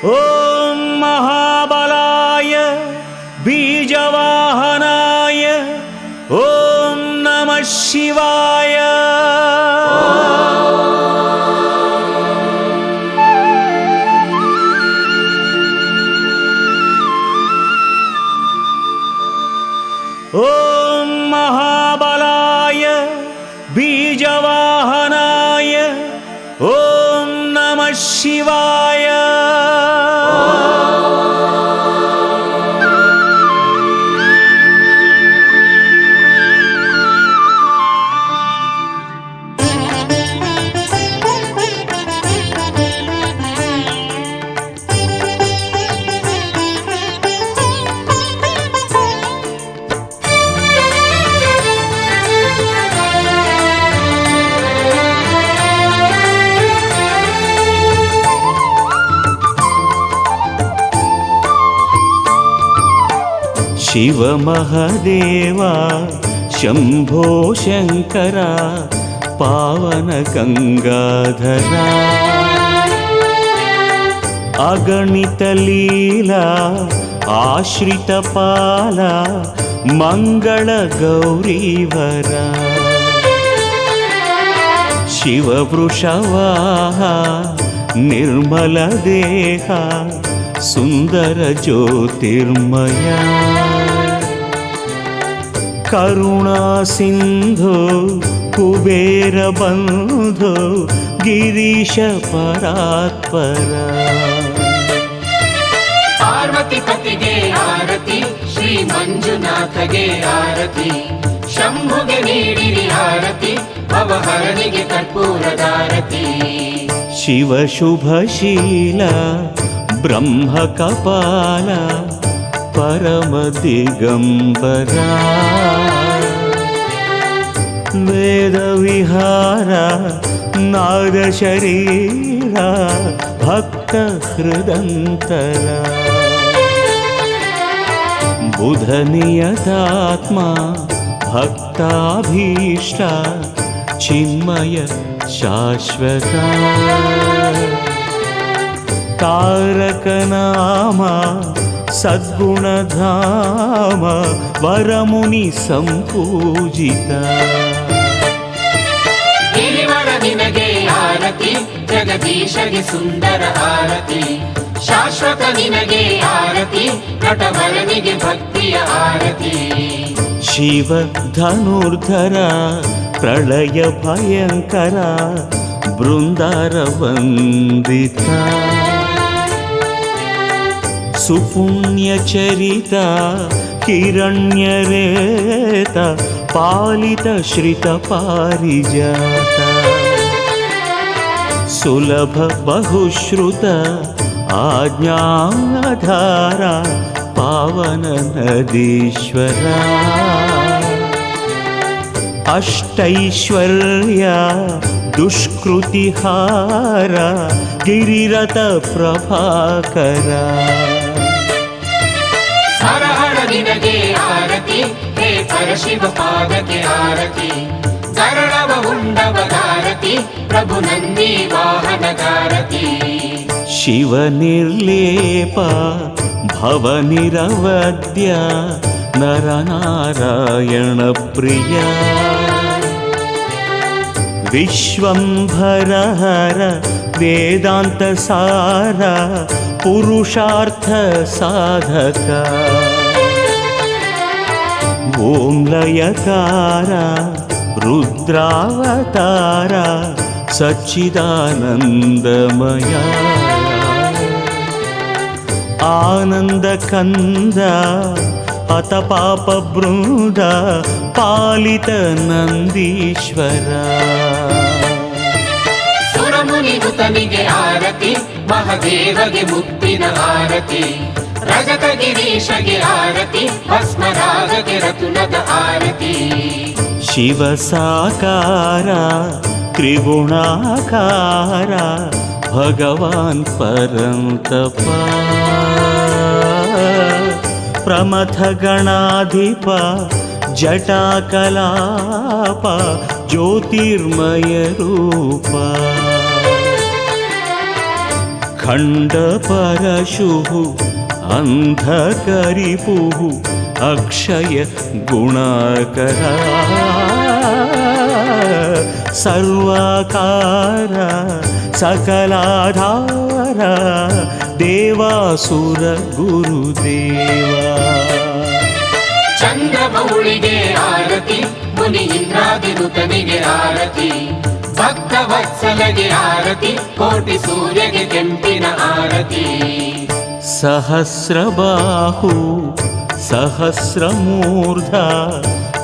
ॐ महाबलाय बीजवाहनाय ॐ नमः शिवाय। ॐ महाबलाय बीजवाहनाय ॐ नमः शिवाय। ಶಿವ ಮಹದೇವ ಶಂಭೋ ಶಂಕರ ಪಾವನ ಗಂಗಾಧರ ಅಗಣಿತ ಲೀಲಾ ಆಶ್ರಿತ ಪಾಲ ಮಂಗಳ ಗೌರೀವರ ಶಿವವೃಷವಾಹ ನಿರ್ಮಲ ದೇಹ ಸುಂದರ ಜ್ಯೋತಿರ್ಮಯ ಕರುಣಾ ಸಿಂಧು ಕುಬೇರ ಬಂಧು ಗಿರೀಶ ಪರಾತ್ಪರ ಪಾರ್ವತಿ ಪತಿಗೆ ಆರತಿ ಶ್ರೀ ಮಂಜುನಾಥಗೆ ಆರತಿ ಶಂಭುಗೆ ನೀಡಿರಿ ಆರತಿ ಭವಹರನಿಗೆ ಕರ್ಪೂರದಾರತಿ ಶಿವ ಶುಭಶೀಲ ಬ್ರಹ್ಮ ಕಪಾಲ ಪರಮ ದಿಗಂಬರ ವೇದ ವಿಹಾರ ನಾದ ಶರೀರ ಭಕ್ತ ಹೃದಂತರ ಬುಧ ನಿಯತಾತ್ಮ ಭಕ್ತಾಭೀಷ್ಟ ಚಿನ್ಮಯ ಶಾಶ್ವತ ತಾರಕ ನಾಮ ಸದ್ಗುಣಧಾಮ ವರಮುನಿ ಸಂಪೂಜಿತ ಗಿರಿವರ ನಿನಗೆ ಆರತಿ ಜಗದೀಶಗೆ ಸುಂದರ ಆರತಿ ಶಾಶ್ವತ ನಿನಗೆ ಆರತಿ ನಟವರನಿಗೆ ಭಕ್ತಿಯ ಆರತಿ ಶಿವ ಧನುರ್ಧರ ಪ್ರಳಯ ಭಯಂಕರ ಬೃಂದಾರ ವಂದಿತ ಸುಪುಣ್ಯ ಚರಿತ ಹಿರಣ್ಯರೇತ ಪಾಲಿತ ಶ್ರಿತ ಪಾರಿಜಾತ ಸುಲಭ ಬಹುಶ್ರುತ ಆಜ್ಞಾಧಾರ ಪಾವನ ನದೀಶ್ವರ ಅಷ್ಟೈಶ್ವರ್ಯ ದುಷ್ಕೃತಿಹಾರ ಗಿರಿರಥ ಪ್ರಭಾಕರ ಹರಹರ ನಿನಗೆ ಆರತಿ ಹೇ ಪರಶಿವ ಪಾದಕ್ಕೆ ಆರತಿ ಗರಳವ ಉಂಡವದಾರತಿ ಪ್ರಭು ನಂದಿ ವಾಹನಗಾರತಿ ಶಿವ ನಿರ್ಲೇಪ ಭವ ನಿರವದ್ಯ ನರನಾರಾಯಣ ಪ್ರಿಯ ವಿಶ್ವಂಭರ ಹರ ವೇದಾಂತ ಸಾರ ಪುರುಷಾರ್ಥ ಸಾಧಕ ಓಂ ಲಯಕಾರ ರುದ್ರಾವತಾರ ಸಚ್ಚಿದಾನಂದಮಯ ಆನಂದ ಕಂದ ಅತ ಪಾಪ ಬೃಂದ ಪಾಲಿತ ನಂದೀಶ್ವರ ಸುರಮುನಿಗುತನಿಗೆ ಆರತಿ ಮಹದೇವಗೆ ಮುತ್ತಿನ ಆರತಿ ರಜತ ಗಿರೀಶಗೆ ಆರತಿ ಭಸ್ಮರಾಗಗೆ ರತುಲದ ಆರತಿ ಶಿವ ಸಾಕಾರ ತ್ರಿಗುಣಾಕಾರ ಭಗವಾನ್ ಪರಂತಪ ಪ್ರಮಥ ಗಣಾಧಿಪ ಜಟಾಕಲಾಪ ಜ್ಯೋತಿರ್ಮಯ ರೂಪ ಖಂಡ ಪರಶುಃ ಅಂಧಕರಿಪುಃ ಅಕ್ಷಯ ಗುಣಾಕರ ಸರ್ವಾಕಾರ ಸಕಲಾಧಾರ ದೇವಾಸುರ ಗುರುದೇವ ಚಂದ್ರಮೌಳಿಗೆ ಆರತಿ ಮುನಿ ಇಂದ್ರಾದಿನುತನಿಗೆ ಆರತಿ ಭಕ್ತ ವತ್ಸಲಗೆ ಆರತಿ ಕೋಟಿ ಸೂರ್ಯಗೆ ಕೆಂಪಿನ ಆರತಿ ಸಹಸ್ರಬಾಹು ಸಹಸ್ರಮೂರ್ಧ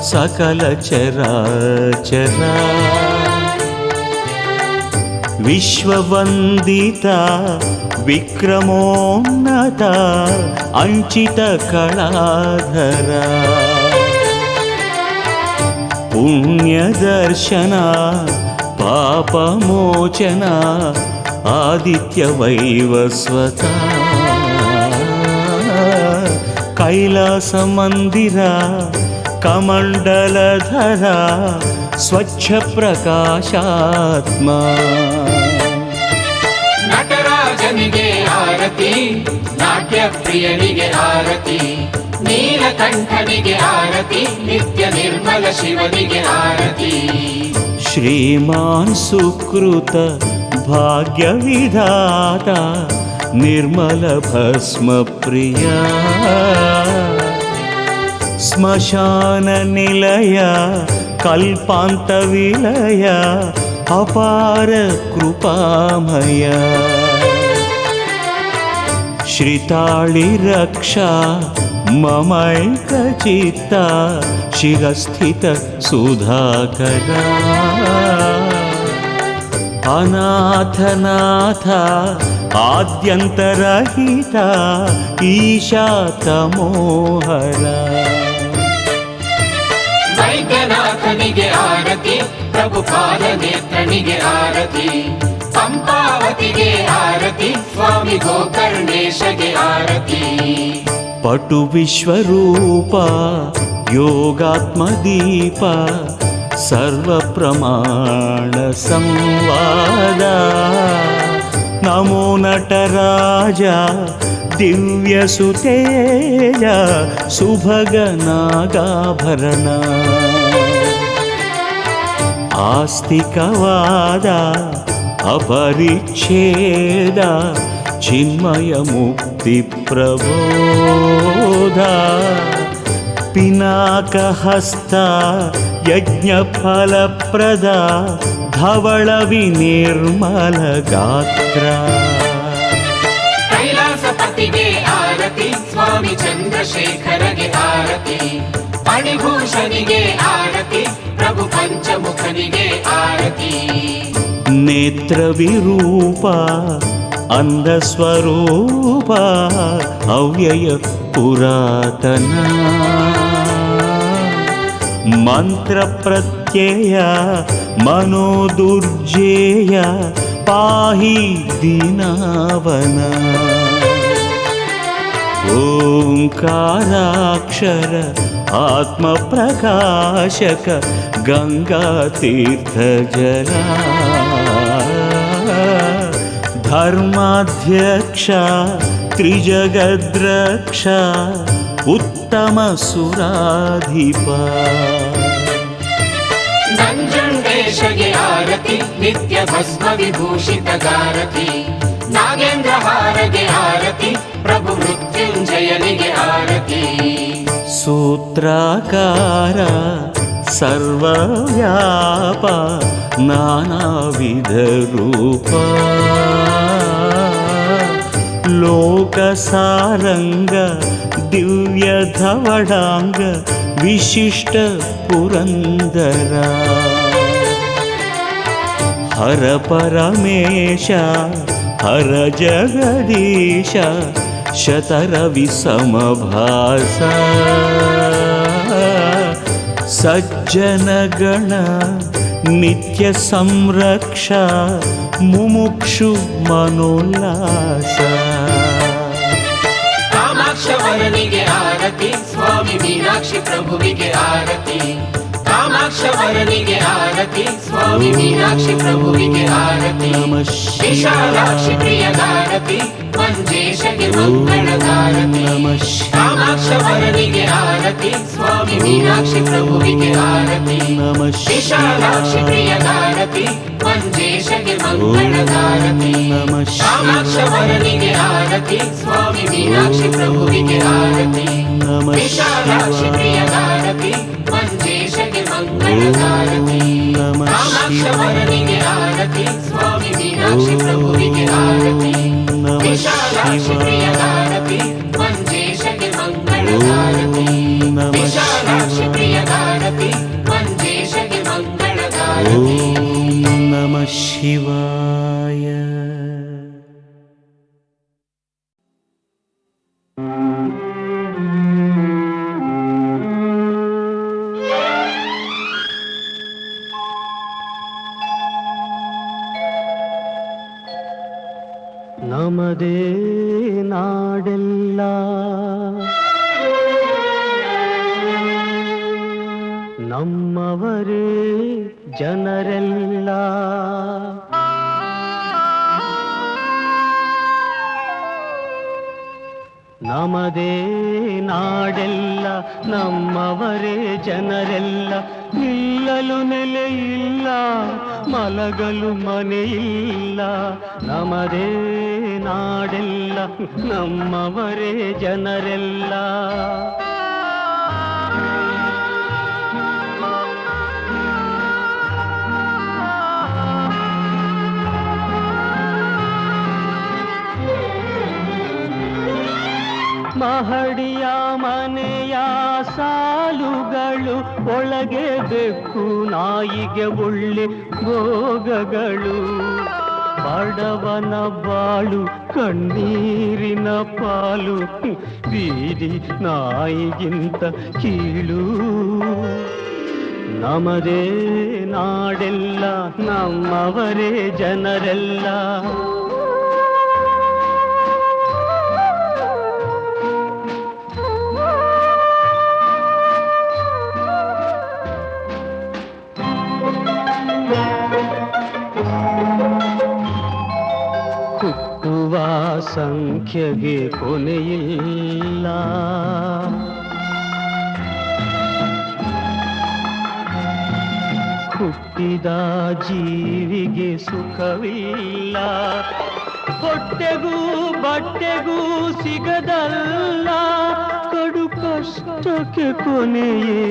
ಸಕಲ ಚರಾಚರ ವಿಶ್ವವಂದಿತ ವಿಕ್ರಮೋನ್ನತ ಅಂಚಿತ ಕಳಾಧರ ಪುಣ್ಯದರ್ಶನ ಪಾಪಮೋಚನ ಆದಿತ್ಯ ವೈವಸ್ವತ ಕೈಲಾಸ ಮಂದಿರ ಕಮಂಡಲಧರ ಸ್ವಚ್ಛ ಪ್ರಕಾಶಾತ್ಮ ನಟರಾಜನಿಗೆ ಆರತಿ, ನಾಟ್ಯ ಪ್ರಿಯನಿಗೆ ಆರತಿ, ನೀಲಕಂಠನಿಗೆ ಆರತಿ, ನಿತ್ಯ ನಿರ್ಮಲ ಶಿವನಿಗೆ ಆರತಿ. ಶ್ರೀಮಾನ್ ಸುಕೃತ ಭಾಗ್ಯ ವಿಧಾತ ನಿರ್ಮಲ ಭಸ್ಮ ಪ್ರಿಯ ಸ್ಮಶಾನ ನಿಲಯ ಕಲ್ಪಾಂತ ವಿಲಯ ಅಪಾರ ಕೃಪಾಮಯ ಶ್ರೀತಾಳಿ ರಕ್ಷಾ ಮಮೈಕಚಿತ್ತ ಶಿರಸ್ಥಿತ ಸುಧಾಕರ ಅನಾಥನಾಥ ಆದ್ಯಂತರಹಿತ ಈಶಾ ತಮೋಹರ ವೈದ್ಯನಾಥನಿಗೆ ಆರತಿ, ಪ್ರಭುಪಾದ ನೇತ್ರನಿಗೆ ಆರತಿ, ಪಂಪಾವತಿಗೆ ಆರತಿ, ಸ್ವಾಮಿ ಗೋಕರ್ಣೇಶಗೆ ಆರತಿ. ಪಟು ವಿಶ್ವರೂಪ ಯೋಗಾತ್ಮದೀಪ ಸರ್ವ ಪ್ರಮಾಣ ಸಂವಾದ ನಮೋ ನಟರಾಜ ದಿವ್ಯ ಸುತೇಜ ಸುಭಗ ನಾಗಾಭರಣ ಆಸ್ತಿಕವಾದ ಅಪರಿಚ್ಛೇದ ಚಿನ್ಮಯ ಮುಕ್ತಿ ಪ್ರಬೋಧ ಪಿನಾಕಹಸ್ತ ಯಜ್ಞ ಫಲಪ್ರದ ಧವಳ ವಿನಿರ್ಮಲ ಗಾತ್ರ ಕೈಲಾಸಪತಿಗೆ ಆರತಿ, ಸ್ವಾಮಿ ಚಂದ್ರಶೇಖರಗೆ ಆರತಿ, ಮಣಿಭೂಷಣಿಗೆ ಆರತಿ, ಪ್ರಭು ಪಂಚಮುಖನಿಗೆ ಆರತಿ. ನೇತ್ರ ವಿರೂಪ ಅಂಧಸ್ವರೂಪ ಅವ್ಯಯ ಪುರಾತನ ಮಂತ್ರ ಪ್ರತ್ಯಯ ಮನೋದುರ್ಜೇಯ ಪಾಹಿ ದೀನಾವನ ಓಂಕಾರಾಕ್ಷರ ಆತ್ಮ ಪ್ರಕಾಶಕ ಗಂಗಾ ತೀರ್ಥ ಜಲ ಧರ್ಮಾಧ್ಯಕ್ಷ ತ್ರಿಜಗದ್ರಕ್ಷ ಉತ್ತಮ ಸುರಾಧಿಪ ನಂಜುಂಡೇಶಗೆ ಆರತಿ, ನಿತ್ಯ ಭಸ್ಮ ವಿಭೂಷಿತ ಗಾರತಿ, ನಾಗೇಂದ್ರ ಹಾರಗೆ ಆರತಿ, ಪ್ರಭು ಮೃತ್ಯುಂಜಯನಿಗೆ ಆರತಿ. ಸೂತ್ರಾಕಾರ ಸರ್ವವ್ಯಾಪ ನಾನಾವಿಧ ರೂಪ ಲೋಕಸಾರಂಗ ದಿವ್ಯ ಧವಳಾಂಗ ವಿಶಿಷ್ಟ ಪುರಂದರ ಹರ ಪರಮೇಶ ಹರ ಜಗದೀಶ ಶತರವಿ ಸಮಭಾಸ ಸಜ್ಜನ ಗಣ ನಿತ್ಯ ಸಂರಕ್ಷ ಮುಮುಕ್ಷು ಮನೋಲ್ಲಾಸ ಕಾಮಾಕ್ಷವರನಿಗೆ ಆರತಿ, ಸ್ವಾಮಿ ಮೀನಾಕ್ಷಿ ಪ್ರಭುವಿಗೆ ಆರತಿ, ಕಾಮಾಕ್ಷವರನಿಗೆ ಆರತಿ, ಸ್ವಾಮಿ ಮೀನಾಕ್ಷಿ ಪ್ರಭುವಿಗೆ ಆರತಿ. ವಿಶಾಲಾಕ್ಷಿ ಪ್ರಿಯಗಾರತಿ, ಮಂಜೇಶಗೆ ಮಂಗಳಗಾರತಿ. ಕಾಮಾಕ್ಷವರನಿಗೆ ಆರತಿ, ಸ್ವಾಮಿ ಮೀನಾಕ್ಷಿ ಪ್ರಭುವಿಗೆ ಆರತಿ. ವಿಶಾಲಾಕ್ಷಿ ಪ್ರಿಯಗಾರತಿ, ಮಂಜೇಶಗೆ ಮಂಗಳಗಾರತಿ. ಕಾಮಾಕ್ಷವರನಿಗೆ ಆರತಿ, ಸ್ವಾಮಿ ಮೀನಾಕ್ಷಿ ಪ್ರಭುವಿಗೆ ಆರತಿ. ವಿಶಾಲಾಕ್ಷಿ ಪ್ರಿಯಗಾರತಿ, ಮಂಜೇಶಗೆ ಮಂಗಳಗಾರತಿ. ಕಾಮಾಕ್ಷವರನಿಗೆ ಆರತಿ, ಸ್ವಾಮಿ ಮೀನಾಕ್ಷಿ ಪ್ರಭುವಿಗೆ ಆರತಿ. ವಿಶಾಲಾಕ್ಷಿ ಪ್ರಿಯಗಾರತಿ, ಮಂಜೇಶಗೆ ಮಂಗಳಗಾರತಿ. ವಿಶಾಲಾಕ್ಷಿ ಪ್ರಿಯಗಾರತಿ, ಮಂಜೇಶಗೆ ಮಂಗಳಗಾರತಿ. ನಮಃ ಶಿವಾಯ. ನಮದೇ ನಾಡೆಲ್ಲ ನಮ್ಮವರೇ ಜನರೆಲ್ಲ ನಮದೇ ನಾಡೆಲ್ಲ ನಮ್ಮವರೇ ಜನರೆಲ್ಲ ನಿಲ್ಲಲು ನೆಲೆಯಿಲ್ಲ ಮಲಗಲು ಮನೆಯಿಲ್ಲ ನಮದೇ ನಾಡೆಲ್ಲ ನಮ್ಮವರೇ ಜನರೆಲ್ಲ ಮಹಡಿಯ ಮನೆಯ ಸಾಲುಗಳು ಒಳಗೆ ಬೆಕ್ಕು ನಾಯಿಗೆ ಒಳ್ಳೆ ಭೋಗಗಳು ಬಡವನ ಬಾಳು ಕಣ್ಣೀರಿನ ಪಾಲು ಬೀದಿ ನಾಯಿಗಿಂತ ಕೀಳು ನಮದೇ ನಾಡೆಲ್ಲ ನಮ್ಮವರೇ ಜನರೆಲ್ಲ ಹುಟ್ಟುವ ಸಂಖ್ಯೆಗೆ ಕೊನೆಯಿಲ್ಲ ಹುಟ್ಟಿದ ಜೀವಿಗೆ ಸುಖವಿಲ್ಲ ಹೊಟ್ಟೆಗೂ ಬಟ್ಟೆಗೂ ಸಿಗದಲ್ಲ ಕಡು ಕಷ್ಟಕ್ಕೆ ಕೊನೆಯೇ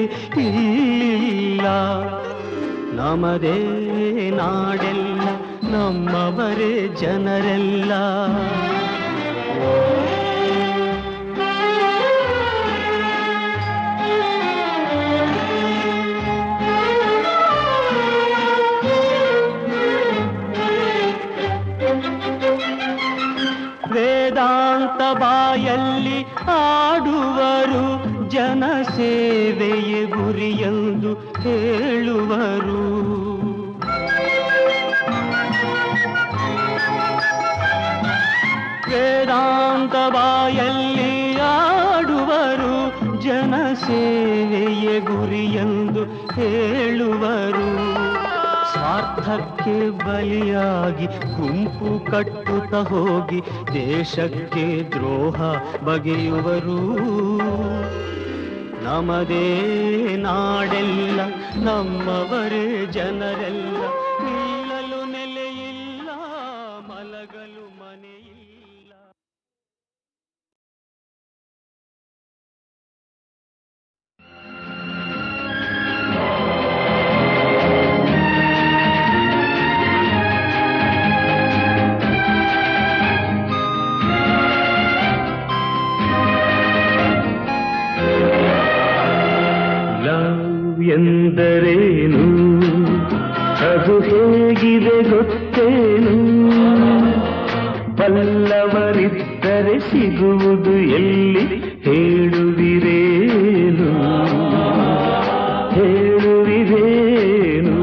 ಇಲ್ಲ ನಮದೇ ನಾಡೆಲ್ಲ ನಮ್ಮವರೇ ಜನರೆಲ್ಲ ವೇದಾಂತ ಬಾಯಲ್ಲಿ ಆಡುವರು ಜನ ಸೇವೆಯೇ ಗುರಿಯೆಂದು ಹೇಳುವರು ವೇದಾಂತ ಬಾಯಲ್ಲಿ ಆಡುವರು ಜನ ಸೇವೆಯೇ ಗುರಿಯೆಂದು ಹೇಳುವರು ಸ್ವಾರ್ಥಕ್ಕೆ ಬಲಿಯಾಗಿ ಗುಂಪು ಕಟ್ಟುತ್ತ ಹೋಗಿ ದೇಶಕ್ಕೆ ದ್ರೋಹ ಬಗೆಯುವರು ನಮದೇ ನಾಡೆಲ್ಲ ನಮ್ಮವರೇ ಜನರೆಲ್ಲ ನಿಲ್ಲಲು ನೆಲೆಯಿಲ್ಲ ಮಲಗಲು ಮನೆಯಿಲ್ಲ ಎಂದರೇನು ಅದು ಹೇಗಿದೆ ಗೊತ್ತೇನು ಬಲ್ಲವರಿದ್ದರೆ ಸಿಗುವುದು ಎಲ್ಲಿ ಹೇಳುವಿರೇನು ಹೇಳುವಿರೇನು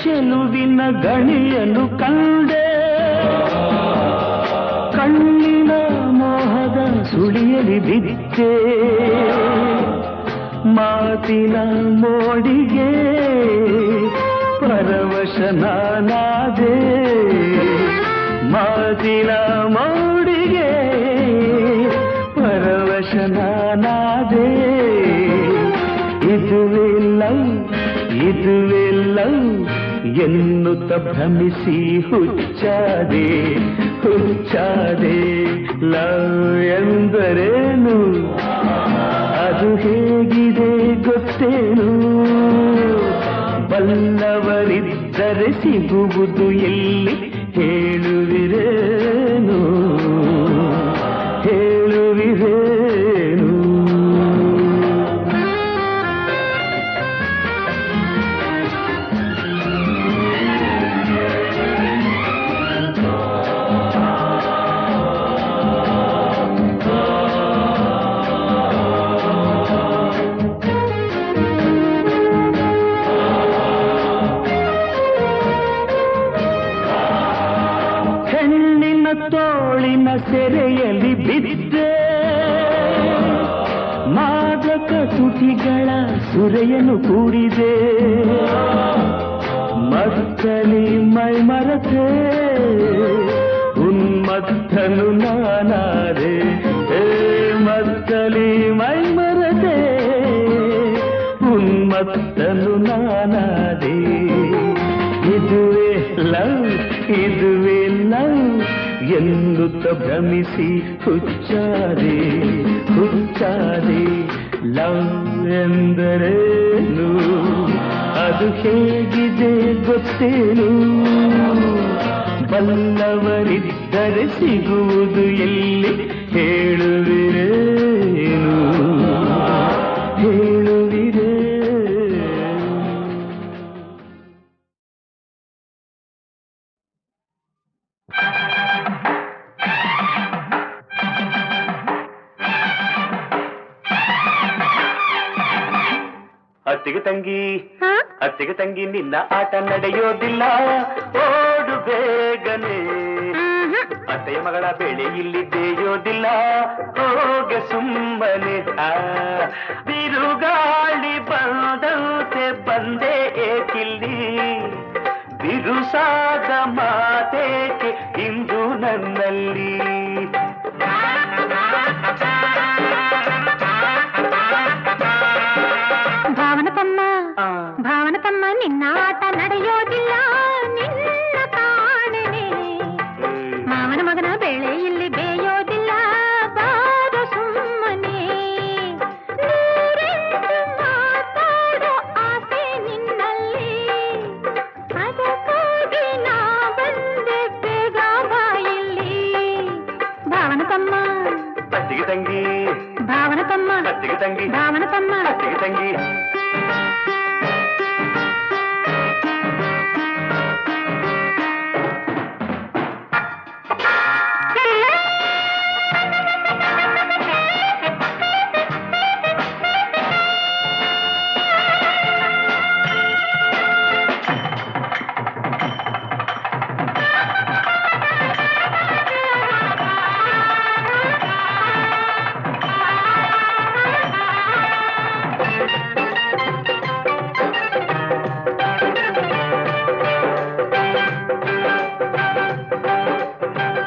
ಚೆಲುವಿನ ಗಣಿಯನ್ನು ಕಂಡೆ ಕಣ್ಣಿನ ಮೋಹದ ಸುಳಿಯಲಿ ಬಿದ್ದೆ ಮಾತಿನ ಮೋಡಿಗೆ ಪರವಶ ನಾನಾದೆ ಮಾತಿನ ಮೋಡಿಗೆ ಪರವಶ ನಾನಾದೆ ಇದುವೇ ಲವ್ ಎನ್ನುತ್ತ ಭ್ರಮಿಸಿ ಹುಚ್ಚಾದೆ ಲವ್ ಎಂದರೇನು ಅದು ಹೇಗಿದೆ ಗೊತ್ತೇನು ಬಲ್ಲವರಿದ್ದರೆ ಸಿಗುವುದು ಎಲ್ಲಿ ಹೇಳುವಿರೇನು ಹೇಳುವಿರೇನು ಕಸುಟಿಗಳ ಸುರೆಯನ್ನು ಕೂಡಿದೆ ಮತ್ತಲಿ ಮೈ ಮರತೆ ಉನ್ಮತ್ತನು ನಾನಾದೆ ಮತ್ತಲಿ ಮೈ ಮರತೆ ಉನ್ಮತ್ತನು ನಾನಾದೆ ಇದುವೇ ಲವ್ ಇದುವೇ ಲವ್ ಎನ್ನುತ್ತ ಭ್ರಮಿಸಿ ಹುಚ್ಚಾದೆ ಹುಚ್ಚಾದೆ ಲವ್ ಎಂದರೇನು ಅದು ಹೇಗಿದೆ ಗೊತ್ತೇನು ಬಲ್ಲವರಿದ್ದರೆ ಸಿಗುವುದು ಎಲ್ಲಿ ಹೇಳುವಿರೇನು ಹೇಳುವಿರೇ ಅತ್ತಿಗೆ ತಂಗಿ ಅತ್ತಿಗೆ ತಂಗಿ ನಿನ್ನ ಆಟ ನಡೆಯೋದಿಲ್ಲ ಓಡು ಬೇಗನೆ ಅತ್ತೆಯ ಮಗಳ ಬೆಳೆ ಇಲ್ಲಿ ಬೇಯೋದಿಲ್ಲ ಹೋಗೆ ಸುಮ್ಮನೆ ಬಿರುಗಾಳಿ ಬಂದಂತೆ ಬಂದೆ ಏಕಿಲ್ಲಿ ಬಿರುಸಾದ ಮಾತೇಕೆ ಇಂದು ನನ್ನಲ್ಲಿ ಭಾವನತಮ್ಮ ನಿನ್ನ ಆಟ ನಡೆಯೋದಿಲ್ಲ ನಿನ್ನ ಕಾಣನೆ ಮಾವನ ಮಗನ ಬೆಳೆ ಇಲ್ಲಿ ಬೇಯೋದಿಲ್ಲ ಬಾರ ಸುಮ್ಮನೆ ನೂರೆಂಟು ಮಾತಾಡೋ ಆಸೆ ನಿನ್ನಲ್ಲಿ ಅದಕ್ಕಾಗಿ ನಾ ಬಂದೆ ಬೇಗ ಬಾಯಿಲ್ಲಿ ಭಾವನತಮ್ಮ ಅತ್ತಿಗೆ ತಂಗಿ ಭಾವನತಮ್ಮ ಅತ್ತಿಗೆ ತಂಗಿ ಭಾವನತಮ್ಮ ಅತ್ತಿಗೆ ತಂಗಿ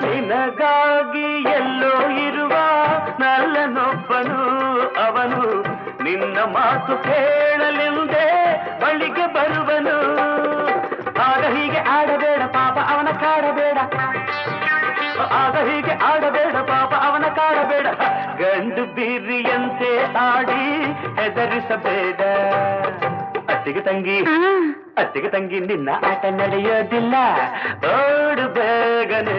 ನಿನಗಾಗಿ ಎಲ್ಲೋ ಇರುವ ನಲ್ಲನೊಬ್ಬನು ಅವನು ನಿನ್ನ ಮಾತು ಕೇಳಲೆಂದೇ ಬಳಿಗೆ ಬರುವನು ಆಗ ಹೀಗೆ ಆಡಬೇಡ ಪಾಪ ಅವನ ಕಾಡಬೇಡ ಆಗ ಹೀಗೆ ಆಡಬೇಡ ಪಾಪ ಅವನ ಕಾಡಬೇಡ ಗಂಡು ಬೀರಿಯಂತೆ ಆಡಿ ಹೆದರಿಸಬೇಡ ಅತ್ತಿಗೆ ತಂಗಿ ಅತ್ತಿಗೆ ತಂಗಿ ನಿನ್ನ ಆಟ ನಡೆಯೋದಿಲ್ಲ ಓಡು ಬೇಗನೆ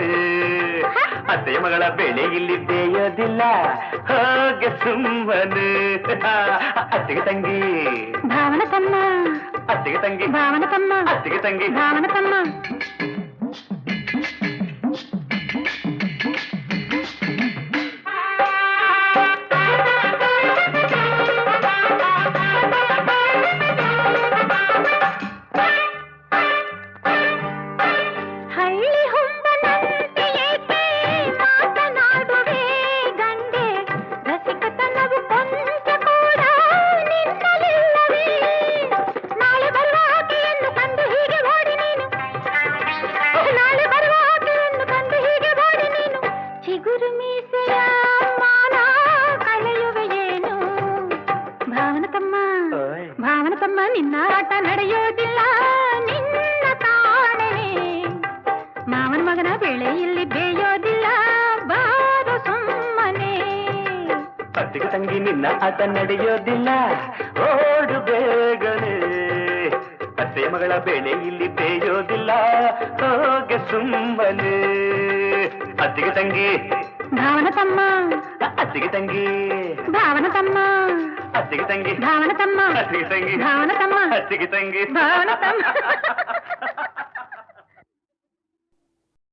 ಅತ್ತೆಯ ಮಗಳ ಬೆಳೆ ಇಲ್ಲಿ ಬೇಯೋದಿಲ್ಲ ಹೋಗೆ ಸುಮ್ಮನೆ ಅತ್ತಿಗೆ ತಂಗಿ ಭಾವನತಮ್ಮ ಅತ್ತಿಗೆ ತಂಗಿ ಭಾವನತಮ್ಮ ಅತ್ತಿಗೆ ತಂಗಿ ಭಾವನತಮ್ಮ ಭಾವನತಮ್ಮ ನಿನ್ನ ಆಟ ನಡೆಯೋದಿಲ್ಲ ನಿನ್ನ ಕಾಣನೆ ಮಾವನ ಮಗನ ಬೆಳೆ ಇಲ್ಲಿ ಬೇಯೋದಿಲ್ಲ ಬಾರು ಸುಮ್ಮನೆ ಅತ್ತಿಗೆ ತಂಗಿ ನಿನ್ನ ಆಟ ನಡೆಯೋದಿಲ್ಲ ಓಡು ಬೇಗನೆ ಅತ್ತೆಯ ಮಗಳ ಬೆಳೆ ಇಲ್ಲಿ ಬೇಯೋದಿಲ್ಲ ಹೋಗೆ ಸುಮ್ಮನೆ ಅತ್ತಿಗೆ ತಂಗಿ ಭಾವನತಮ್ಮ ಅತ್ತಿಗೆ ತಂಗಿ ಭಾವನತಮ್ಮ ಅತ್ತಿಗೆ ತಂಗಿ ಭಾವನತಮ್ಮ ಅತ್ತಿಗೆ ತಂಗಿ ಭಾವನತಮ್ಮ ಅತ್ತಿಗೆ ತಂಗಿ ಭಾವನತಮ್ಮ